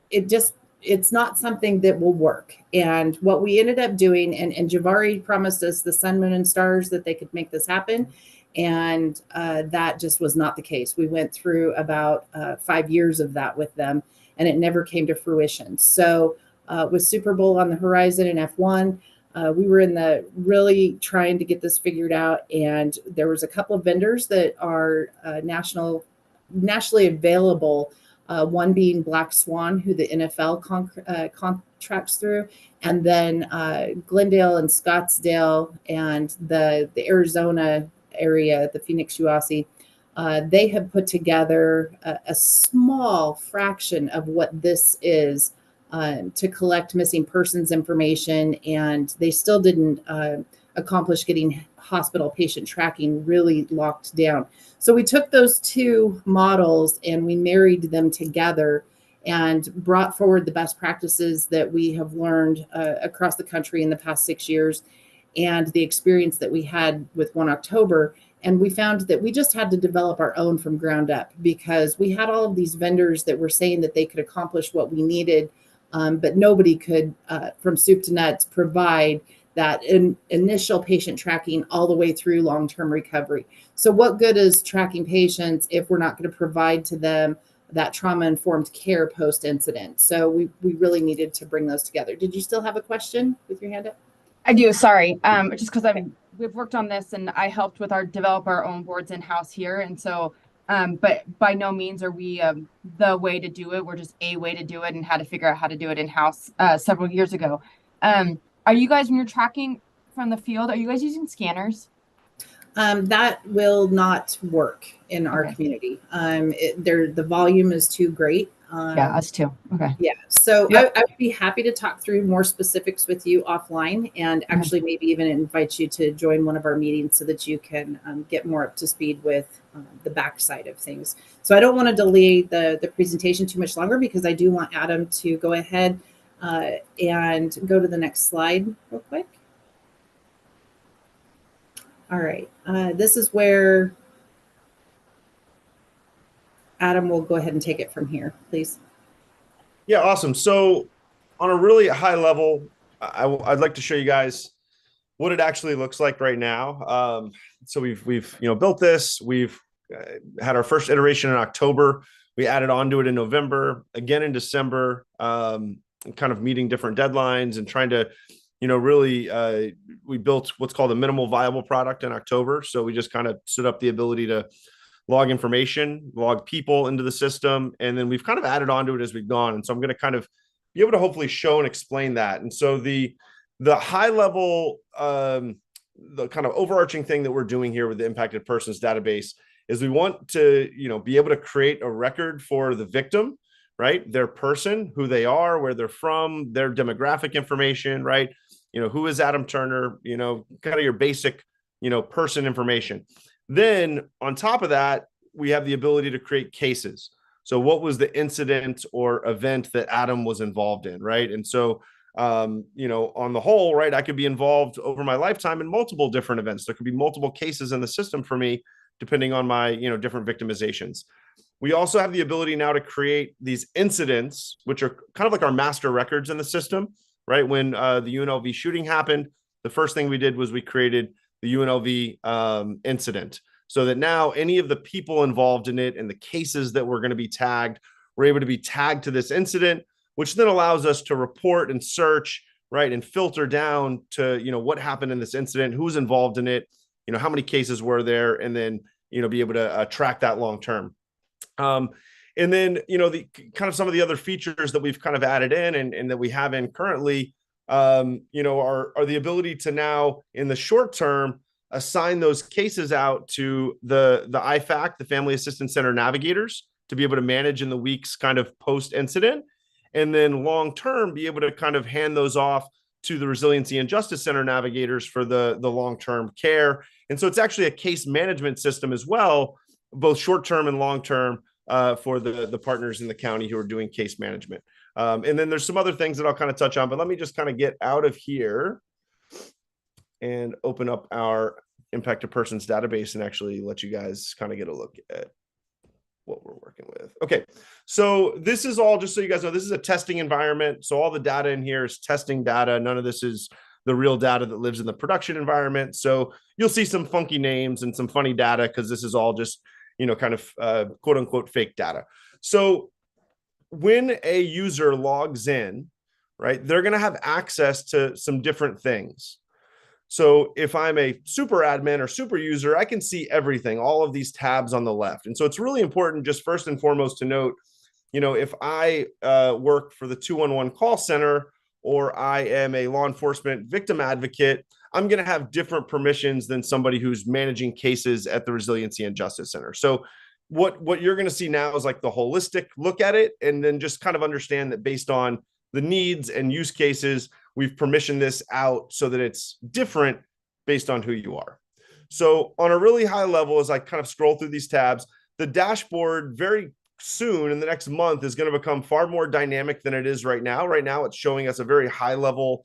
it's not something that will work. And what we ended up doing, and Javari promised us the sun, moon, and stars that they could make this happen. And that just was not the case. We went through about 5 years of that with them, and it never came to fruition. So with Super Bowl on the horizon and F1, we were in the really trying to get this figured out. And there was a couple of vendors that are nationally available. One being Black Swan, who the NFL contracts through, and then Glendale and Scottsdale and the Arizona area, the Phoenix UASI. They have put together a small fraction of what this is to collect missing persons information, and they still didn't accomplish getting hospital patient tracking really locked down. So we took those two models and we married them together and brought forward the best practices that we have learned across the country in the past 6 years and the experience that we had with 1 October. And we found that we just had to develop our own from ground up, because we had all of these vendors that were saying that they could accomplish what we needed, but nobody could, from soup to nuts, provide that initial patient tracking all the way through long-term recovery. So what good is tracking patients if we're not going to provide to them that trauma-informed care post-incident? So we really needed to bring those together. Did you still have a question with your hand up? I do, sorry. Just because we've worked on this, and I helped with develop our own boards in-house here. And so, but by no means are we the way to do it. We're just a way to do it, and how to figure out how to do it in-house several years ago. Are you guys, when you're tracking from the field, are you guys using scanners? That will not work in our community. The volume is too great. Yeah, us too. Okay. Yeah. So Yep. I would be happy to talk through more specifics with you offline, and actually maybe even invite you to join one of our meetings so that you can get more up to speed with the backside of things. So I don't want to delay the presentation too much longer, because I do want Adam to go ahead and go to the next slide real quick. All right. This is where Adam will go ahead and take it from here, please. Yeah, awesome. So on a really high level, I'd like to show you guys what it actually looks like right now. So we've built this. We've had our first iteration in October. We added on to it in November, again in December, kind of meeting different deadlines and trying to, really, we built what's called a minimal viable product in October. So we just kind of stood up the ability to log information, log people into the system, and then we've kind of added on to it as we've gone. And so I'm going to kind of be able to hopefully show and explain that. And so the high level, the kind of overarching thing that we're doing here with the impacted persons database is we want to, be able to create a record for the victim, right? Their person, who they are, where they're from, their demographic information, right? Who is Adam Turner, kind of your basic, person information. Then on top of that, we have the ability to create cases. So what was the incident or event that Adam was involved in, right? And so, on the whole, right, I could be involved over my lifetime in multiple different events. There could be multiple cases in the system for me, depending on my, different victimizations. We also have the ability now to create these incidents, which are kind of like our master records in the system, right? When the UNLV shooting happened, the first thing we did was we created the UNLV incident, so that now any of the people involved in it and the cases that were going to be tagged, we're able to be tagged to this incident, which then allows us to report and search, right, and filter down to, what happened in this incident, who's involved in it, how many cases were there, and then, be able to track that long term. And then, the kind of some of the other features that we've kind of added in and that we have in currently, are the ability to now in the short term assign those cases out to the IFAC, the Family Assistance Center navigators, to be able to manage in the weeks kind of post incident, and then long term be able to kind of hand those off to the Resiliency and Justice Center navigators for the long term care. And so it's actually a case management system as well, both short term and long term, for the partners in the county who are doing case management. And then there's some other things that I'll kind of touch on, but let me just kind of get out of here and open up our impacted persons database and actually let you guys kind of get a look at what we're working with. Okay, so this is all, just so you guys know, this is a testing environment. So all the data in here is testing data. None of this is the real data that lives in the production environment. So you'll see some funky names and some funny data because this is all just, kind of quote unquote fake data. So when a user logs in, right, they're going to have access to some different things. So if I'm a super admin or super user, I can see everything, all of these tabs on the left. And so it's really important, just first and foremost, to note, if I work for the 211 call center or I am a law enforcement victim advocate, I'm going to have different permissions than somebody who's managing cases at the Resiliency and Justice Center. So what you're going to see now is like the holistic look at it, and then just kind of understand that based on the needs and use cases, we've permissioned this out so that it's different based on who you are. So on a really high level, as I kind of scroll through these tabs, the dashboard very soon in the next month is going to become far more dynamic than it is right now. Right now, it's showing us a very high level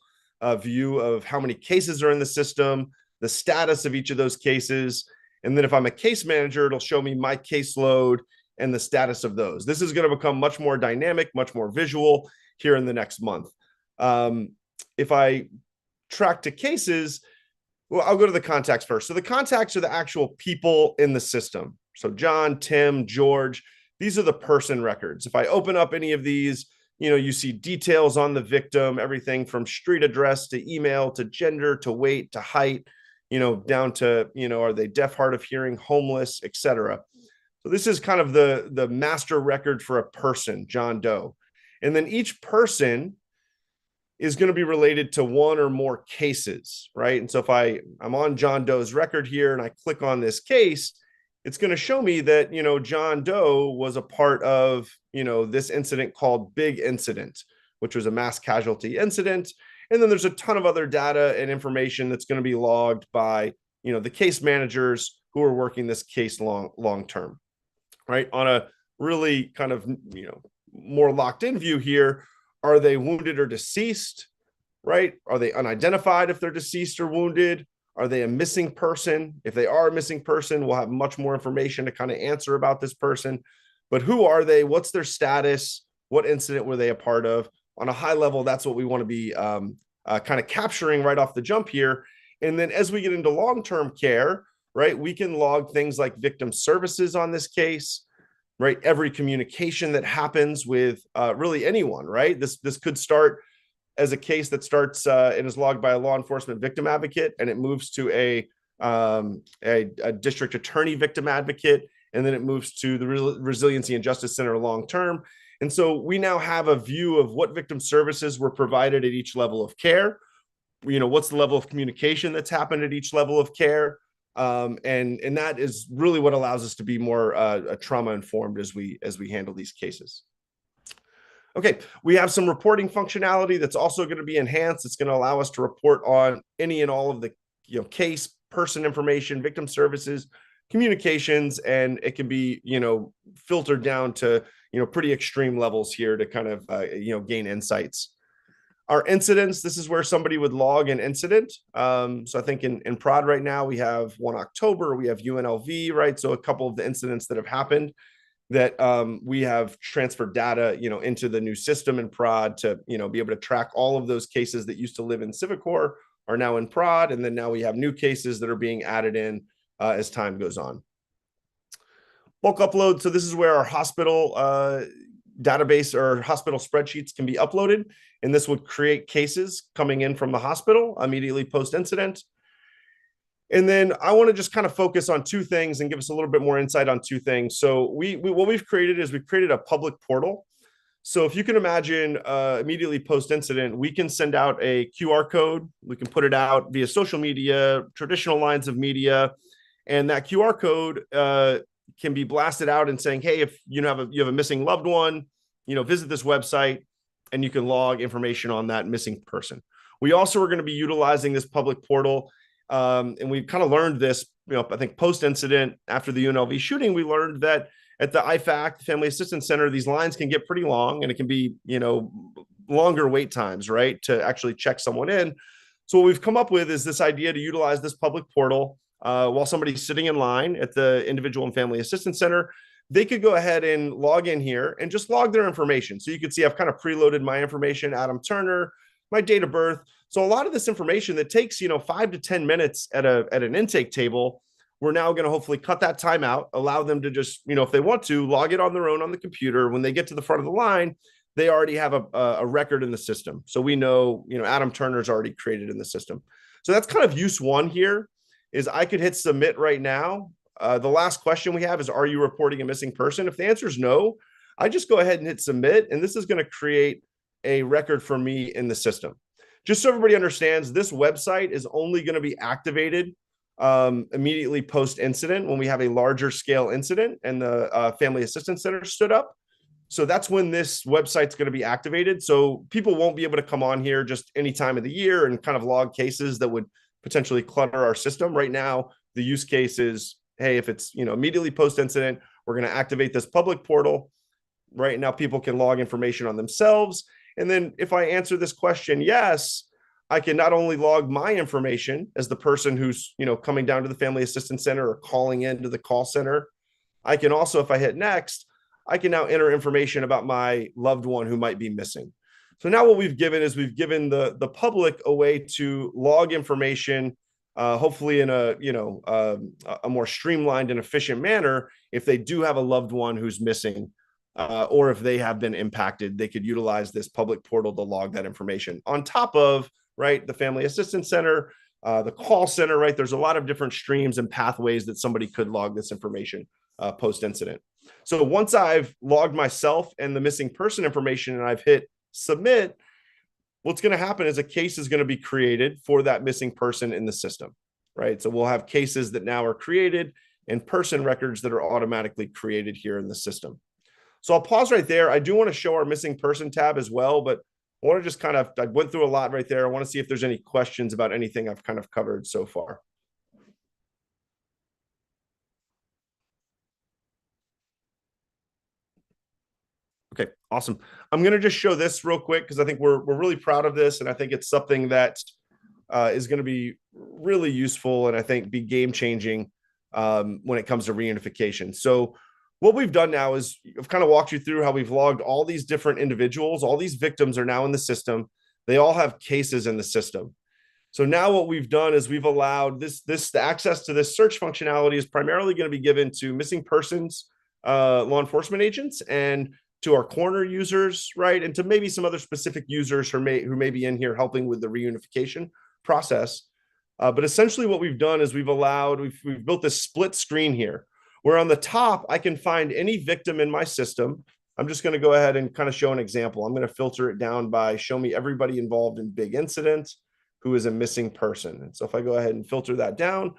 view of how many cases are in the system, the status of each of those cases. And then if I'm a case manager, it'll show me my caseload and the status of those. This is going to become much more dynamic, much more visual here in the next month. If I track to cases, well, I'll go to the contacts first. So the contacts are the actual people in the system. So John, Tim, George, these are the person records. If I open up any of these, you see details on the victim, everything from street address to email to gender to weight to height, down to, are they deaf, hard of hearing, homeless, etc. So this is kind of the master record for a person, John Doe. And then each person is going to be related to one or more cases, right? And so if I'm on John Doe's record here and I click on this case, it's going to show me that, John Doe was a part of, this incident called Big Incident, which was a mass casualty incident. And then there's a ton of other data and information that's going to be logged by, the case managers who are working this case long term, right? On a really kind of, more locked in view here, are they wounded or deceased, right? Are they unidentified if they're deceased or wounded? Are they a missing person? If they are a missing person, we'll have much more information to kind of answer about this person. But who are they? What's their status? what incident were they a part of. On a high level, that's what we want to be kind of capturing right off the jump here. And then as we get into long-term care, right, we can log things like victim services on this case, right? Every communication that happens with really anyone, right? This could start as a case that starts and is logged by a law enforcement victim advocate, and it moves to a district attorney victim advocate, and then it moves to the Resiliency and Justice Center long-term. And so we now have a view of what victim services were provided at each level of care. You know, what's the level of communication that's happened at each level of care. And that is really what allows us to be more trauma informed as we handle these cases. Okay, we have some reporting functionality that's also going to be enhanced. It's going to allow us to report on any and all of the case, person information, victim services, communications, and it can be filtered down to pretty extreme levels here to kind of gain insights. Our incidents, this is where somebody would log an incident. So I think in Prod right now, we have 1 October, we have UNLV, right? So a couple of the incidents that have happened that we have transferred data, into the new system in Prod to, be able to track all of those cases that used to live in Civicor are now in Prod. And then now we have new cases that are being added in as time goes on. Bulk upload. So this is where our hospital database or hospital spreadsheets can be uploaded. And this would create cases coming in from the hospital immediately post-incident. And then I want to just kind of focus on two things and give us a little bit more insight on two things. So what we've created is we've created a public portal. So if you can imagine immediately post-incident, we can send out a QR code. We can put it out via social media, traditional lines of media. And that QR code can be blasted out and saying, hey, if you have a missing loved one, visit this website and you can log information on that missing person. We also are going to be utilizing this public portal. And we kind of learned this, I think post-incident after the UNLV shooting, we learned that at the IFAC, Family Assistance Center, these lines can get pretty long and it can be, longer wait times, right, to actually check someone in. So what we've come up with is this idea to utilize this public portal while somebody's sitting in line at the Individual and Family Assistance Center. They could go ahead and log in here and just log their information. So you can see I've kind of preloaded my information, Adam Turner, my date of birth. So a lot of this information that takes, 5 to 10 minutes at an intake table, we're now going to hopefully cut that time out, allow them to just, if they want to, log it on their own on the computer. When they get to the front of the line, they already have a record in the system. So we know, Adam Turner's already created in the system. So that's kind of use one here is I could hit submit right now. The last question we have is, are you reporting a missing person? If the answer is no, I just go ahead and hit submit. And this is going to create a record for me in the system. Just so everybody understands, this website is only going to be activated immediately post-incident when we have a larger scale incident and the Family Assistance Center stood up. So that's when this website's going to be activated. So people won't be able to come on here just any time of the year and kind of log cases that would potentially clutter our system. Right now, the use case is, hey, if it's immediately post-incident, we're going to activate this public portal. Right now, people can log information on themselves. And then if I answer this question, yes, I can not only log my information as the person who's, coming down to the Family Assistance Center or calling into the call center. I can also, if I hit next, I can now enter information about my loved one who might be missing. So now what we've given is we've given the public a way to log information, hopefully in a more streamlined and efficient manner. If they do have a loved one who's missing, or if they have been impacted, they could utilize this public portal to log that information on top of, right, the Family Assistance Center, the call center, right? There's a lot of different streams and pathways that somebody could log this information post-incident. So once I've logged myself and the missing person information and I've hit submit, what's going to happen is a case is going to be created for that missing person in the system, right? So we'll have cases that now are created and person records that are automatically created here in the system. So I'll pause right there. I do want to show our missing person tab as well, but I want to just I went through a lot right there. I want to see if there's any questions about anything I've kind of covered so far. Okay, awesome. I'm going to just show this real quick because I think we're really proud of this. And I think it's something that is going to be really useful and I think be game changing when it comes to reunification. So what we've done now is I've kind of walked you through how we've logged all these different individuals. All these victims are now in the system. They all have cases in the system. So now what we've done is we've allowed the access to this search functionality is primarily going to be given to missing persons, law enforcement agents, and to our coroner users, right? And to maybe some other specific users who may be in here helping with the reunification process. But essentially what we've done is we've built this split screen here, where on the top, I can find any victim in my system. I'm just going to go ahead and kind of show an example. I'm going to filter it down by show me everybody involved in big incident who is a missing person. And so if I go ahead and filter that down,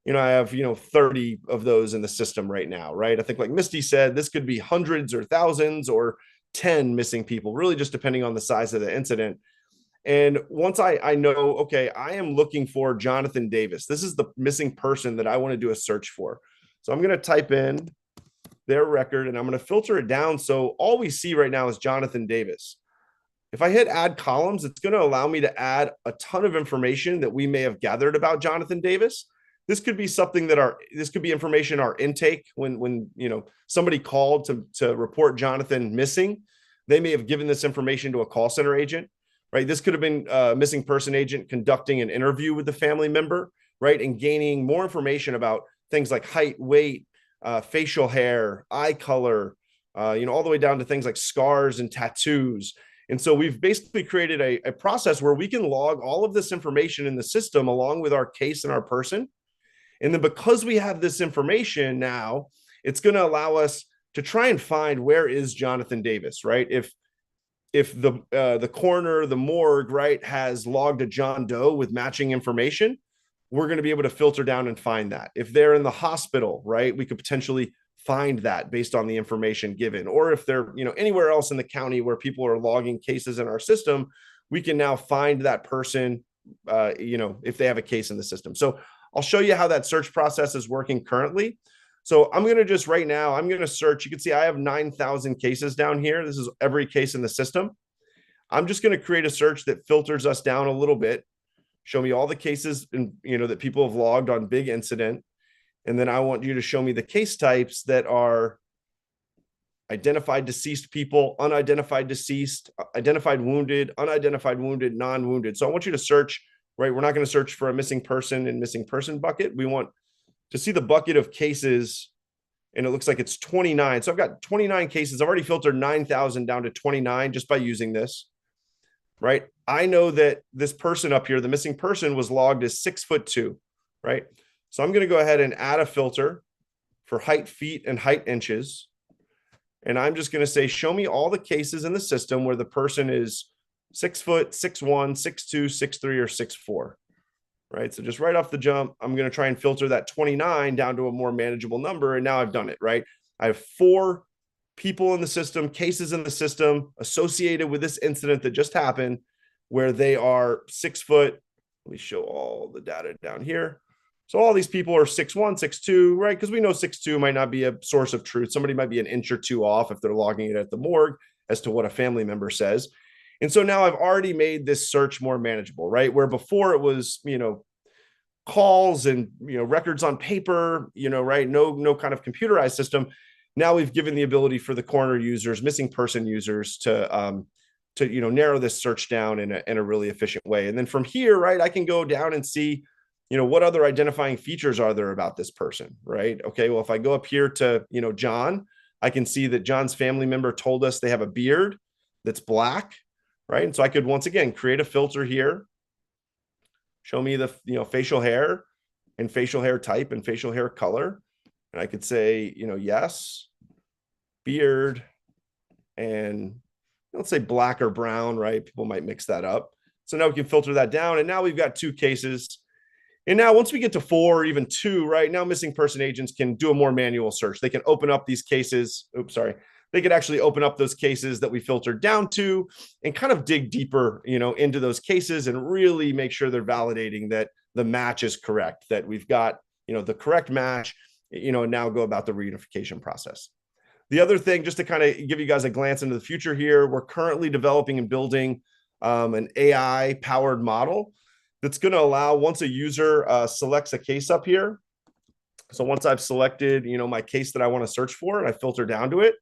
I have, 30 of those in the system right now, right? I think like Misty said, this could be hundreds or thousands or 10 missing people, really just depending on the size of the incident. And once I know, okay, I am looking for Jonathan Davis. This is the missing person that I want to do a search for. So I'm going to type in their record and I'm going to filter it down. So all we see right now is Jonathan Davis. If I hit add columns, it's going to allow me to add a ton of information that we may have gathered about Jonathan Davis. This could be something this could be information our intake when somebody called to report Jonathan missing. They may have given this information to a call center agent, right? This could have been a missing person agent conducting an interview with the family member, right? And gaining more information about things like height, weight, facial hair, eye color, all the way down to things like scars and tattoos. And so we've basically created a process where we can log all of this information in the system along with our case and our person. And then because we have this information now, it's going to allow us to try and find where is Jonathan Davis, right? If the coroner, the morgue, right, has logged a John Doe with matching information, we're going to be able to filter down and find that. If they're in the hospital, right, we could potentially find that based on the information given. Or if they're, anywhere else in the county where people are logging cases in our system, we can now find that person, if they have a case in the system. So I'll show you how that search process is working currently. So I'm going to just right now, I'm going to search. You can see I have 9,000 cases down here. This is every case in the system. I'm just going to create a search that filters us down a little bit. Show me all the cases that people have logged on big incident. And then I want you to show me the case types that are identified deceased people, unidentified deceased, identified wounded, unidentified wounded, non-wounded. So I want you to search, right? We're not going to search for a missing person and missing person bucket. We want to see the bucket of cases, and it looks like it's 29. So I've got 29 cases. I've already filtered 9,000 down to 29 just by using this, right? I know that this person up here, the missing person, was logged as 6'2", right? So I'm going to go ahead and add a filter for height feet and height inches. And I'm just going to say, show me all the cases in the system where the person is 6 foot, 6'1", 6'2", 6'3", or 6'4", right? So just right off the jump, I'm going to try and filter that 29 down to a more manageable number. And now I've done it, right? I have 4 people in the system, cases in the system associated with this incident that just happened where they are 6 foot. Let me show all the data down here. So all these people are 6'1", 6'2", right? Because we know 6'2" might not be a source of truth. Somebody might be an inch or two off if they're logging it at the morgue as to what a family member says. And so now I've already made this search more manageable, right? Where before it was, calls and, records on paper, right? No kind of computerized system. Now we've given the ability for the coroner users, missing person users to narrow this search down in a really efficient way. And then from here, right, I can go down and see, what other identifying features are there about this person, right? Okay, well, if I go up here to, John, I can see that John's family member told us they have a beard that's black, right? And so I could, once again, create a filter here, show me the, facial hair and facial hair type and facial hair color. And I could say, yes, beard, and let's say black or brown, right? People might mix that up. So now we can filter that down. And now we've got 2 cases. And now once we get to 4 or even 2, right, now missing person agents can do a more manual search. They can open up these cases. Oops, sorry. They could actually open up those cases that we filtered down to and kind of dig deeper, into those cases and really make sure they're validating that the match is correct, that we've got, the correct match, and now go about the reunification process. The other thing, just to kind of give you guys a glance into the future here, we're currently developing and building an AI powered model that's going to allow, once a user selects a case up here, So once I've selected, my case that I want to search for and I filter down to it,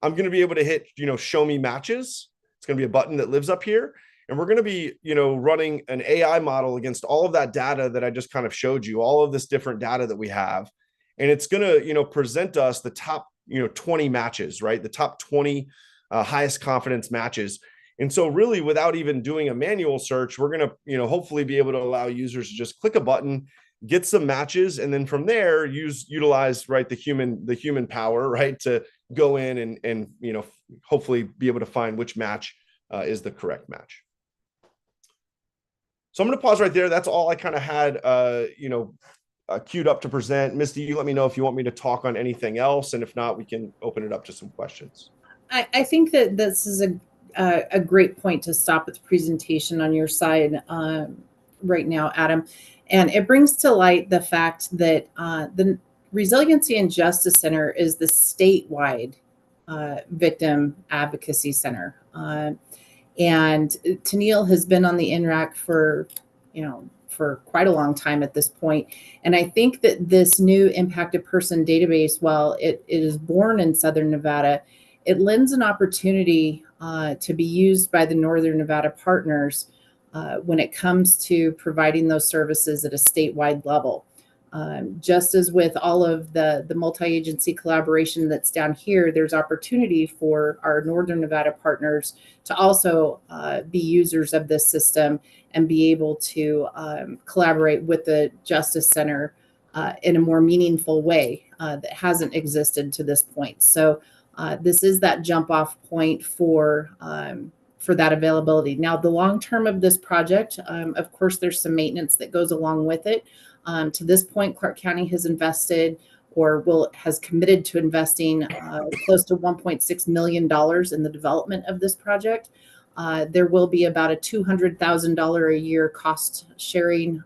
I'm going to be able to hit, show me matches. It's going to be a button that lives up here. And we're going to be, running an AI model against all of that data that I just kind of showed you, all of this different data that we have. And it's going to, present us the top, 20 matches, right? The top 20 highest confidence matches. And so really, without even doing a manual search, we're going to, hopefully be able to allow users to just click a button, get some matches, and then from there utilize, right, the human power, right, to go in and hopefully be able to find which match is the correct match. So I'm going to pause right there. That's all I kind of had, queued up to present. Misty, you let me know if you want me to talk on anything else, and if not, we can open it up to some questions. I think that this is a great point to stop with the presentation on your side right now, Adam. And it brings to light the fact that the Resiliency and Justice Center is the statewide victim advocacy center. And Tennille has been on the NRAC for quite a long time at this point. And I think that this new impacted person database, while it is born in Southern Nevada, it lends an opportunity to be used by the Northern Nevada partners when it comes to providing those services at a statewide level. Just as with all of the multi-agency collaboration that's down here, there's opportunity for our Northern Nevada partners to also be users of this system and be able to collaborate with the Justice Center in a more meaningful way that hasn't existed to this point. So this is that jump off point for that availability. Now, the long term of this project, of course, there's some maintenance that goes along with it. To this point, Clark County has invested or has committed to investing close to $1.6 million in the development of this project. There will be about a $200,000 a year cost sharing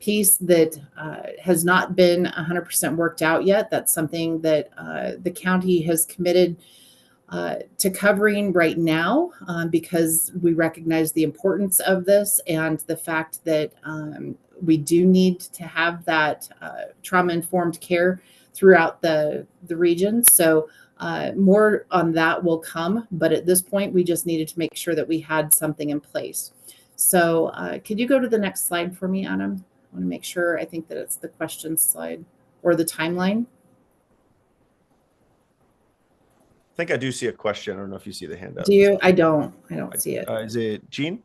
piece that has not been 100% worked out yet. That's something that the county has committed to covering right now because we recognize the importance of this and the fact that we do need to have that trauma-informed care throughout the region. So more on that will come, but at this point, we just needed to make sure that we had something in place. So could you go to the next slide for me, Adam? I want to make sure, I think that it's the question slide or the timeline. I think I do see a question. I don't know if you see the hand up. Do you? I don't see it. Is it Jean?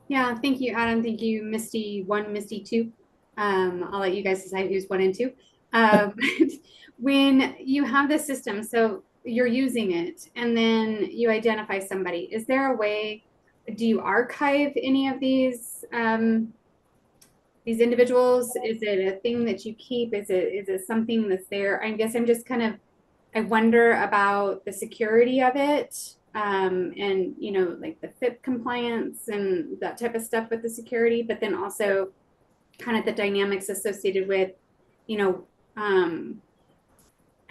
Yeah, thank you, Adam. Thank you, Misty 1, Misty 2. I'll let you guys decide who's 1 and 2. When you have this system, so you're using it, and then you identify somebody, is there a way, do you archive any of these individuals? Is it a thing that you keep? Is it something that's there? I guess I'm just kind of, I wonder about the security of it. And like the FIP compliance and that type of stuff with the security, but then also kind of the dynamics associated with,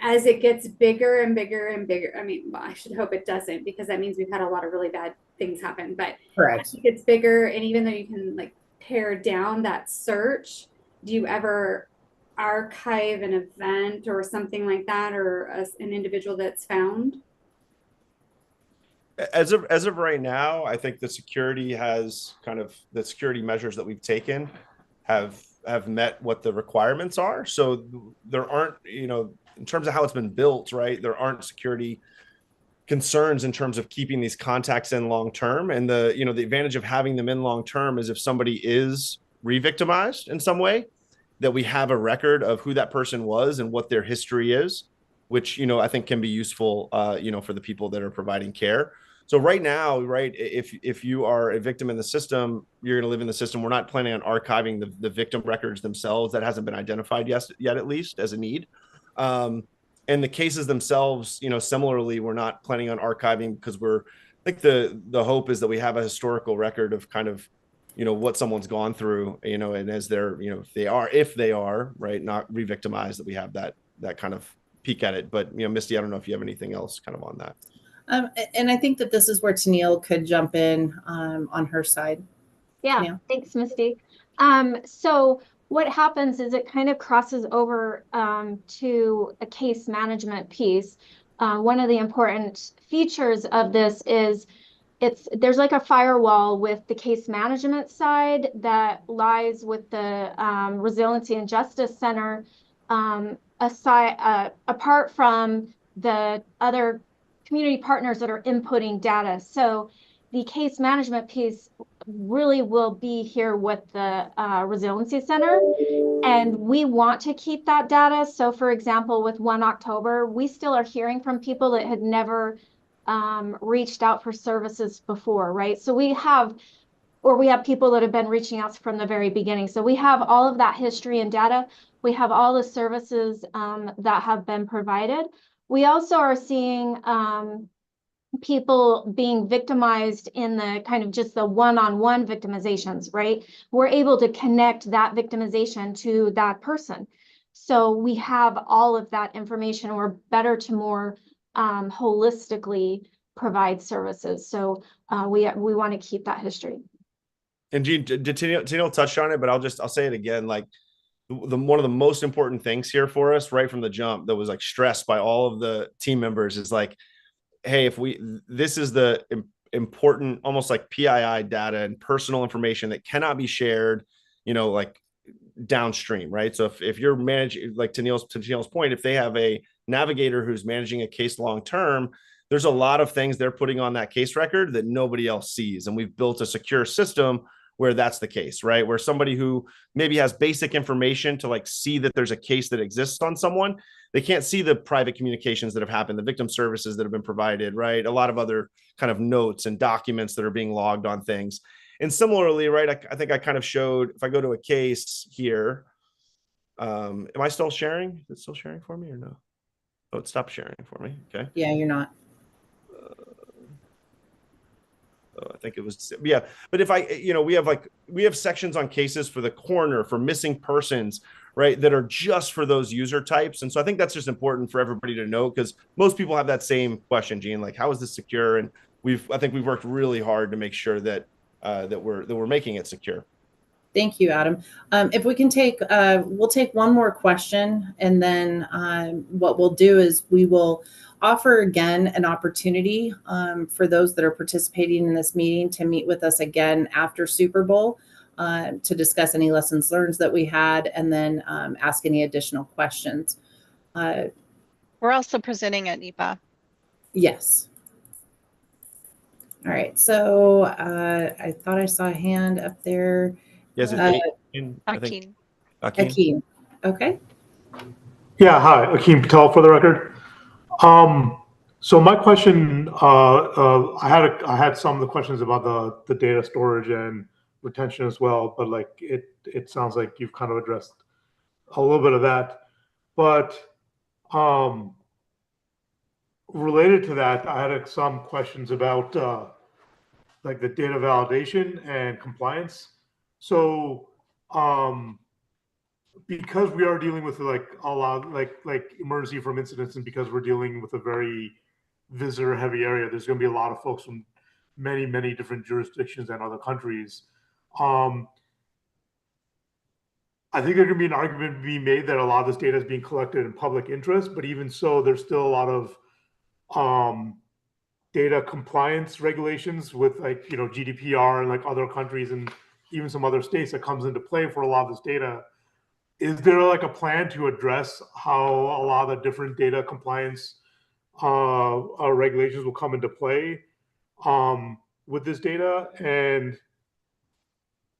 as it gets bigger and bigger and bigger. I mean, well, I should hope it doesn't, because that means we've had a lot of really bad things happen, but correct. As it gets bigger, and even though you can like pare down that search, do you ever archive an event or something like that, or an individual that's found? As of right now, I think the security measures that we've taken have met what the requirements are. So there aren't, in terms of how it's been built, right, there aren't security concerns in terms of keeping these contacts in long term. And the advantage of having them in long term is if somebody is re-victimized in some way, that we have a record of who that person was and what their history is, which I think can be useful for the people that are providing care. So right now, right, if you are a victim in the system, you're going to live in the system. We're not planning on archiving the victim records themselves. That hasn't been identified yet, at least as a need. And the cases themselves, similarly, we're not planning on archiving because I think the hope is that we have a historical record of kind of, what someone's gone through, and as they're, if they are right, not re-victimized, that we have that kind of peek at it. But, Misty, I don't know if you have anything else kind of on that. And I think that this is where Tennille could jump in on her side. Yeah, Tennille. thanks, Misty. So what happens is it kind of crosses over to a case management piece. One of the important features of this is there's like a firewall with the case management side that lies with the Resiliency and Justice Center, apart from the other community partners that are inputting data. So the case management piece really will be here with the Resiliency Center. And we want to keep that data. So for example, with 1 October, we still are hearing from people that had never reached out for services before, right? So we have people that have been reaching out from the very beginning. So we have all of that history and data. We have all the services that have been provided. We also are seeing people being victimized in the kind of just the one-on-one victimizations, right? We're able to connect that victimization to that person. So we have all of that information. We're better to more holistically provide services. So we want to keep that history. And Gene, Tino touched on it, but I'll say it again. Like one of the most important things here for us right from the jump that was like stressed by all of the team members is like, hey, this is the important, almost like PII data and personal information that cannot be shared, like downstream, right? So if you're managing, like to Neil's point, if they have a navigator who's managing a case long-term, there's a lot of things they're putting on that case record that nobody else sees. And we've built a secure system where that's the case, right? Where somebody who maybe has basic information to like see that there's a case that exists on someone, they can't see the private communications that have happened, the victim services that have been provided, right? A lot of other kind of notes and documents that are being logged on things. And similarly, right, I think I kind of showed, if I go to a case here, am I still sharing? Is it still sharing for me or no? Oh, it stopped sharing for me. Okay. Yeah, you're not. I think it was, yeah. But if we have sections on cases for the coroner, for missing persons, right, that are just for those user types. And so I think that's just important for everybody to know, because most people have that same question, Gene, like, how is this secure? And I think we've worked really hard to make sure that we're making it secure. Thank you, Adam. If we can we'll take one more question, and then what we'll do is we will offer again an opportunity for those that are participating in this meeting to meet with us again after Super Bowl to discuss any lessons learned that we had, and then ask any additional questions. We're also presenting at NEPA. Yes. All right. So I thought I saw a hand up there. Yes, Akeem. Okay. Yeah, hi, Akeem Patel for the record. So my question, I had some of the questions about the data storage and retention as well, but like it sounds like you've kind of addressed a little bit of that. But related to that, I had some questions about like the data validation and compliance. So because we are dealing with like a lot like emergency from incidents, and because we're dealing with a very visitor heavy area, there's going to be a lot of folks from many different jurisdictions and other countries. I think there can be an argument to be made that a lot of this data is being collected in public interest, but even so, there's still a lot of data compliance regulations with like, GDPR and like other countries and even some other states that comes into play for a lot of this data. Is there like a plan to address how a lot of the different data compliance regulations will come into play with this data? And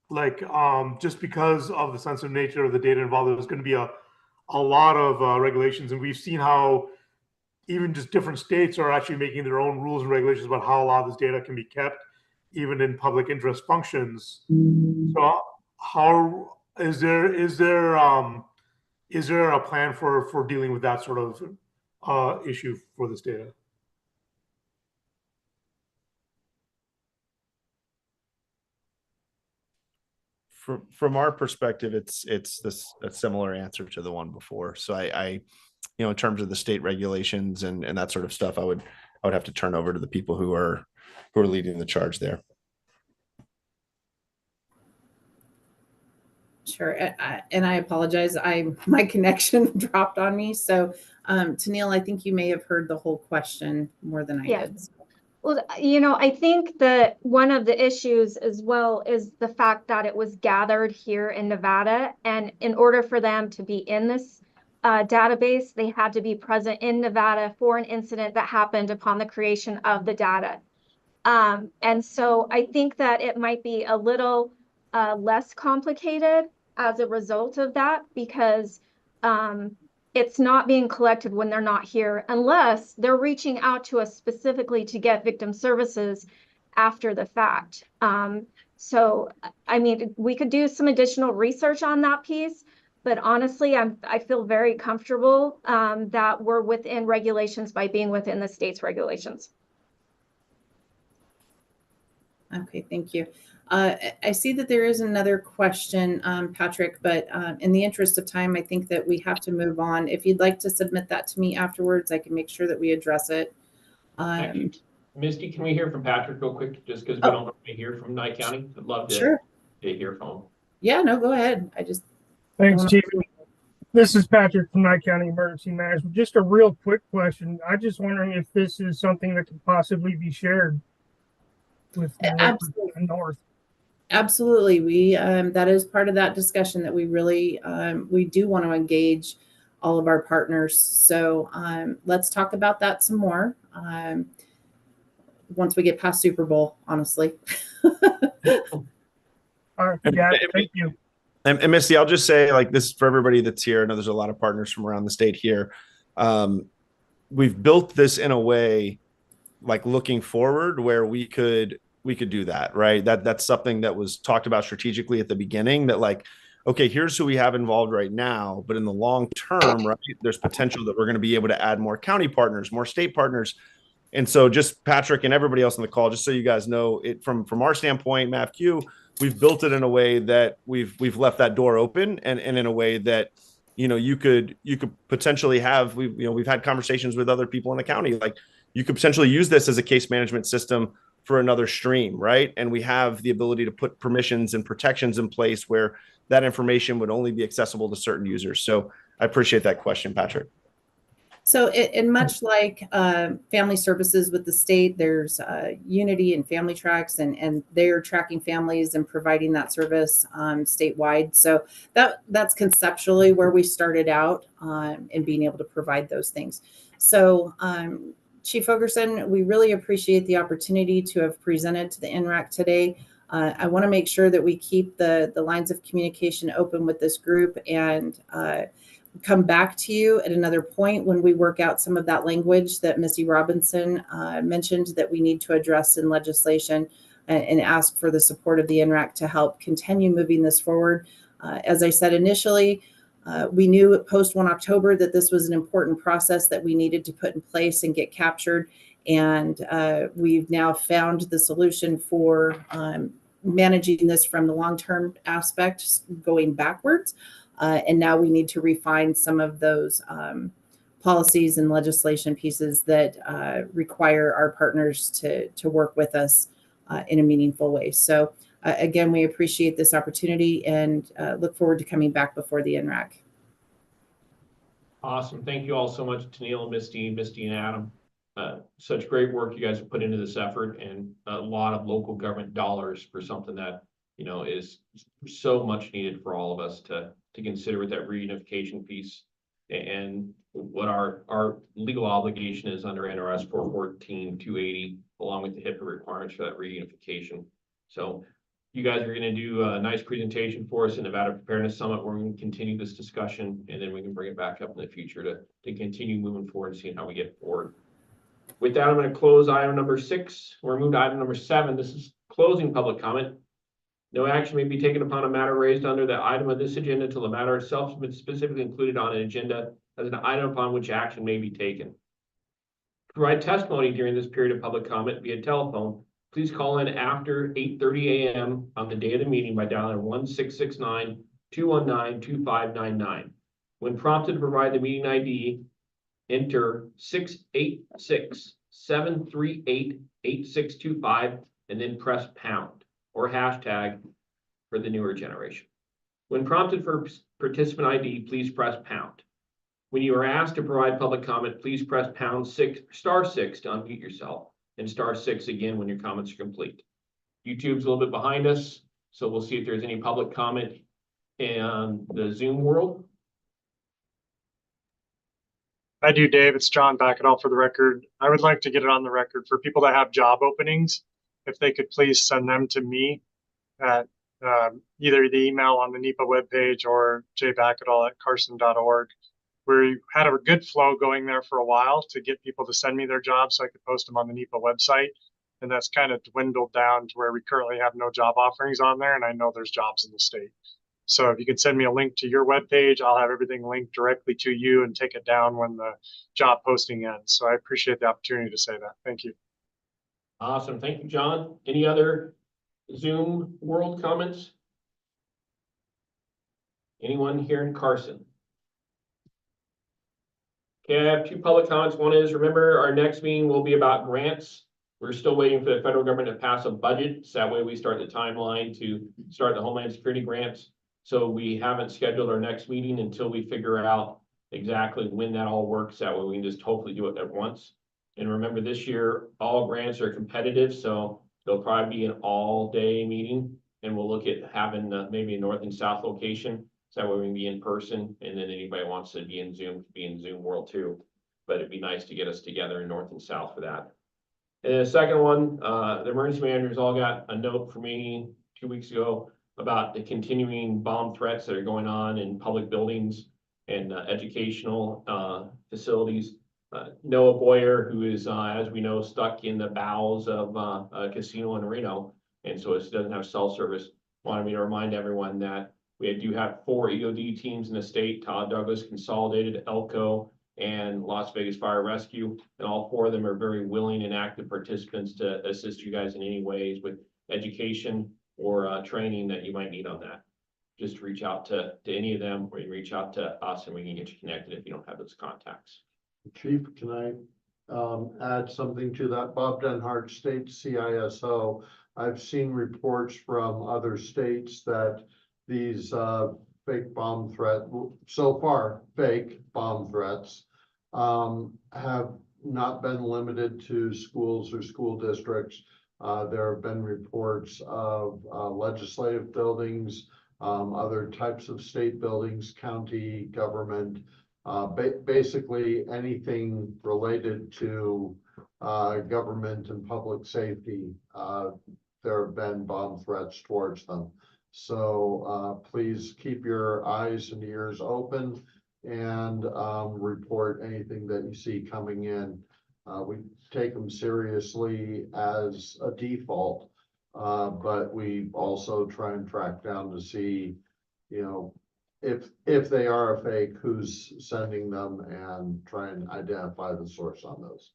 like just because of the sensitive nature of the data involved, there's going to be a lot of regulations, and we've seen how even just different states are actually making their own rules and regulations about how a lot of this data can be kept, even in public interest functions. So how is there a plan for dealing with that sort of issue for this data? From our perspective, it's a similar answer to the one before. So I in terms of the state regulations and that sort of stuff, I would have to turn over to the people who are leading the charge there. Sure. And I apologize. My connection dropped on me. So, Tennille, I think you may have heard the whole question more than I Yeah. did. Well, I think that one of the issues as well is the fact that it was gathered here in Nevada. And in order for them to be in this database, they had to be present in Nevada for an incident that happened upon the creation of the data. And so I think that it might be a little less complicated as a result of that, because it's not being collected when they're not here, unless they're reaching out to us specifically to get victim services after the fact. So, I mean, we could do some additional research on that piece, but honestly, I feel very comfortable that we're within regulations by being within the state's regulations. Okay, thank you. I see that there is another question, Patrick, but in the interest of time, I think that we have to move on. If you'd like to submit that to me afterwards, I can make sure that we address it. Actually, Misty, can we hear from Patrick real quick, just because we don't want to hear from Nye County? I'd love to hear from him. Yeah, no, go ahead. Thanks, Chief. This is Patrick from Nye County Emergency Management. Just a real quick question. I'm just wondering if this is something that could possibly be shared with the North. Absolutely. We that is part of that discussion that we really we do want to engage all of our partners. So let's talk about that some more once we get past Super Bowl, honestly. All right, yeah, thank you. And Misty, I'll just say, like, this for everybody that's here. I know there's a lot of partners from around the state here. We've built this in a way, like, looking forward, where we could do that, right? That's something that was talked about strategically at the beginning, that, like, okay, here's who we have involved right now, but in the long term, right, there's potential that we're going to be able to add more county partners, more state partners. And so just Patrick and everybody else on the call, just so you guys know, it from our standpoint, MAVQ, we've built it in a way that we've left that door open, and in a way that, you could potentially have, we've had conversations with other people in the county, like, you could potentially use this as a case management system for another stream, right? And we have the ability to put permissions and protections in place where that information would only be accessible to certain users. So I appreciate that question, Patrick. So, and much like family services with the state, there's Unity and Family Tracks, and they're tracking families and providing that service statewide. So that's conceptually where we started out in being able to provide those things. So, Chief Ogerson, we really appreciate the opportunity to have presented to the NRAC today. I want to make sure that we keep the lines of communication open with this group, and come back to you at another point when we work out some of that language that Missy Robinson mentioned that we need to address in legislation, and ask for the support of the NRAC to help continue moving this forward. As I said initially, we knew post 1 October that this was an important process that we needed to put in place and get captured. And we've now found the solution for managing this from the long-term aspect going backwards. And now we need to refine some of those policies and legislation pieces that require our partners to work with us in a meaningful way. So again, we appreciate this opportunity and look forward to coming back before the NRAC. Awesome. Thank you all so much, Tennille and Misty and Adam. Such great work you guys have put into this effort, and a lot of local government dollars for something that, is so much needed for all of us to consider with that reunification piece, and what our legal obligation is under NRS 414-280, along with the HIPAA requirements for that reunification. So you guys are going to do a nice presentation for us in Nevada Preparedness Summit. We're going to continue this discussion, and then we can bring it back up in the future to continue moving forward and seeing how we get forward. With that, I'm going to close item number 6. We're moving to item number 7. This is closing public comment. No action may be taken upon a matter raised under the item of this agenda until the matter itself has been specifically included on an agenda as an item upon which action may be taken. To provide testimony during this period of public comment via telephone, please call in after 8:30 a.m. on the day of the meeting by dialing 1-669-219-2599. When prompted to provide the meeting ID, enter 686-738-8625 and then press pound or hashtag for the newer generation. When prompted for participant ID, please press pound. When you are asked to provide public comment, please press *6 to unmute yourself, and *6 again when your comments are complete. YouTube's a little bit behind us, so we'll see if there's any public comment in the Zoom world. I do, Dave. It's John back it all for the record. I would like to get it on the record for people that have job openings, if they could please send them to me at either the email on the NEPA webpage or jbacketall@carson.org. We had a good flow going there for a while to get people to send me their jobs so I could post them on the NEPA website. And that's kind of dwindled down to where we currently have no job offerings on there. And I know there's jobs in the state. So if you could send me a link to your webpage, I'll have everything linked directly to you and take it down when the job posting ends. So I appreciate the opportunity to say that. Thank you. Awesome. Thank you, John. Any other Zoom world comments? Anyone here in Carson? Okay, I have two public comments. One is, remember, our next meeting will be about grants. We're still waiting for the federal government to pass a budget, so that way we start the timeline to start the Homeland Security grants. So we haven't scheduled our next meeting until we figure out exactly when that all works. That way we can just hopefully do it at once. And remember, this year, all grants are competitive, so there'll probably be an all-day meeting, and we'll look at having maybe a north and south location. So that way we can be in person, and then anybody who wants to be in Zoom can be in Zoom world too. But it'd be nice to get us together in north and south for that. And the second one, the emergency managers all got a note from me 2 weeks ago about the continuing bomb threats that are going on in public buildings and educational facilities. Noah Boyer, who is, as we know, stuck in the bowels of a casino in Reno, and so it doesn't have cell service, wanted me to remind everyone that we do have 4 EOD teams in the state: Todd Douglas Consolidated, Elko, and Las Vegas Fire Rescue. And all 4 of them are very willing and active participants to assist you guys in any ways with education or training that you might need on that. Just reach out to any of them, or you reach out to us and we can get you connected if you don't have those contacts. Chief, can I add something to that? Bob Denhart, State CISO. I've seen reports from other states that these fake bomb threat, so far fake bomb threats, have not been limited to schools or school districts. There have been reports of legislative buildings, other types of state buildings, county government, basically anything related to government and public safety. There have been bomb threats towards them. So please keep your eyes and ears open and report anything that you see coming in. We take them seriously as a default, but we also try and track down to see, you know, if they are a fake, who's sending them, and try and identify the source on those.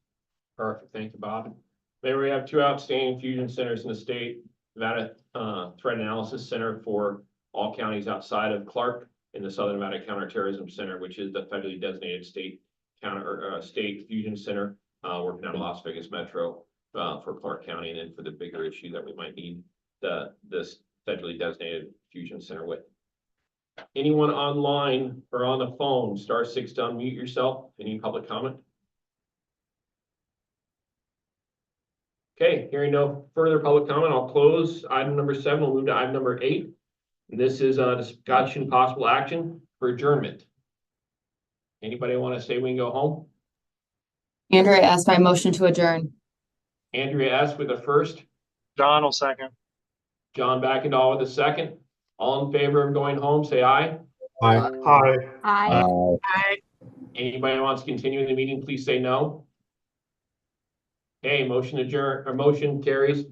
Perfect. Thank you, Bob. There we have 2 outstanding fusion centers in the state. Nevada Threat Analysis Center for all counties outside of Clark, and the Southern Nevada Counterterrorism Center, which is the federally designated state state fusion center, working out of Las Vegas Metro for Clark County, and then for the bigger issue that we might need this federally designated fusion center with. Anyone online or on the phone, *6 to unmute yourself. Any public comment? Okay, hearing no further public comment, I'll close item number 7. We'll move to item number 8. And this is a discussion, possible action for adjournment. Anybody want to say we can go home? Andrea S. by motion to adjourn. Andrea S. with the first. John will second. John Backendall with the second. All in favor of going home, say aye. Aye. Aye. Aye. Aye. Anybody who wants to continue the meeting, please say no. Okay, motion adjourned, or motion carries.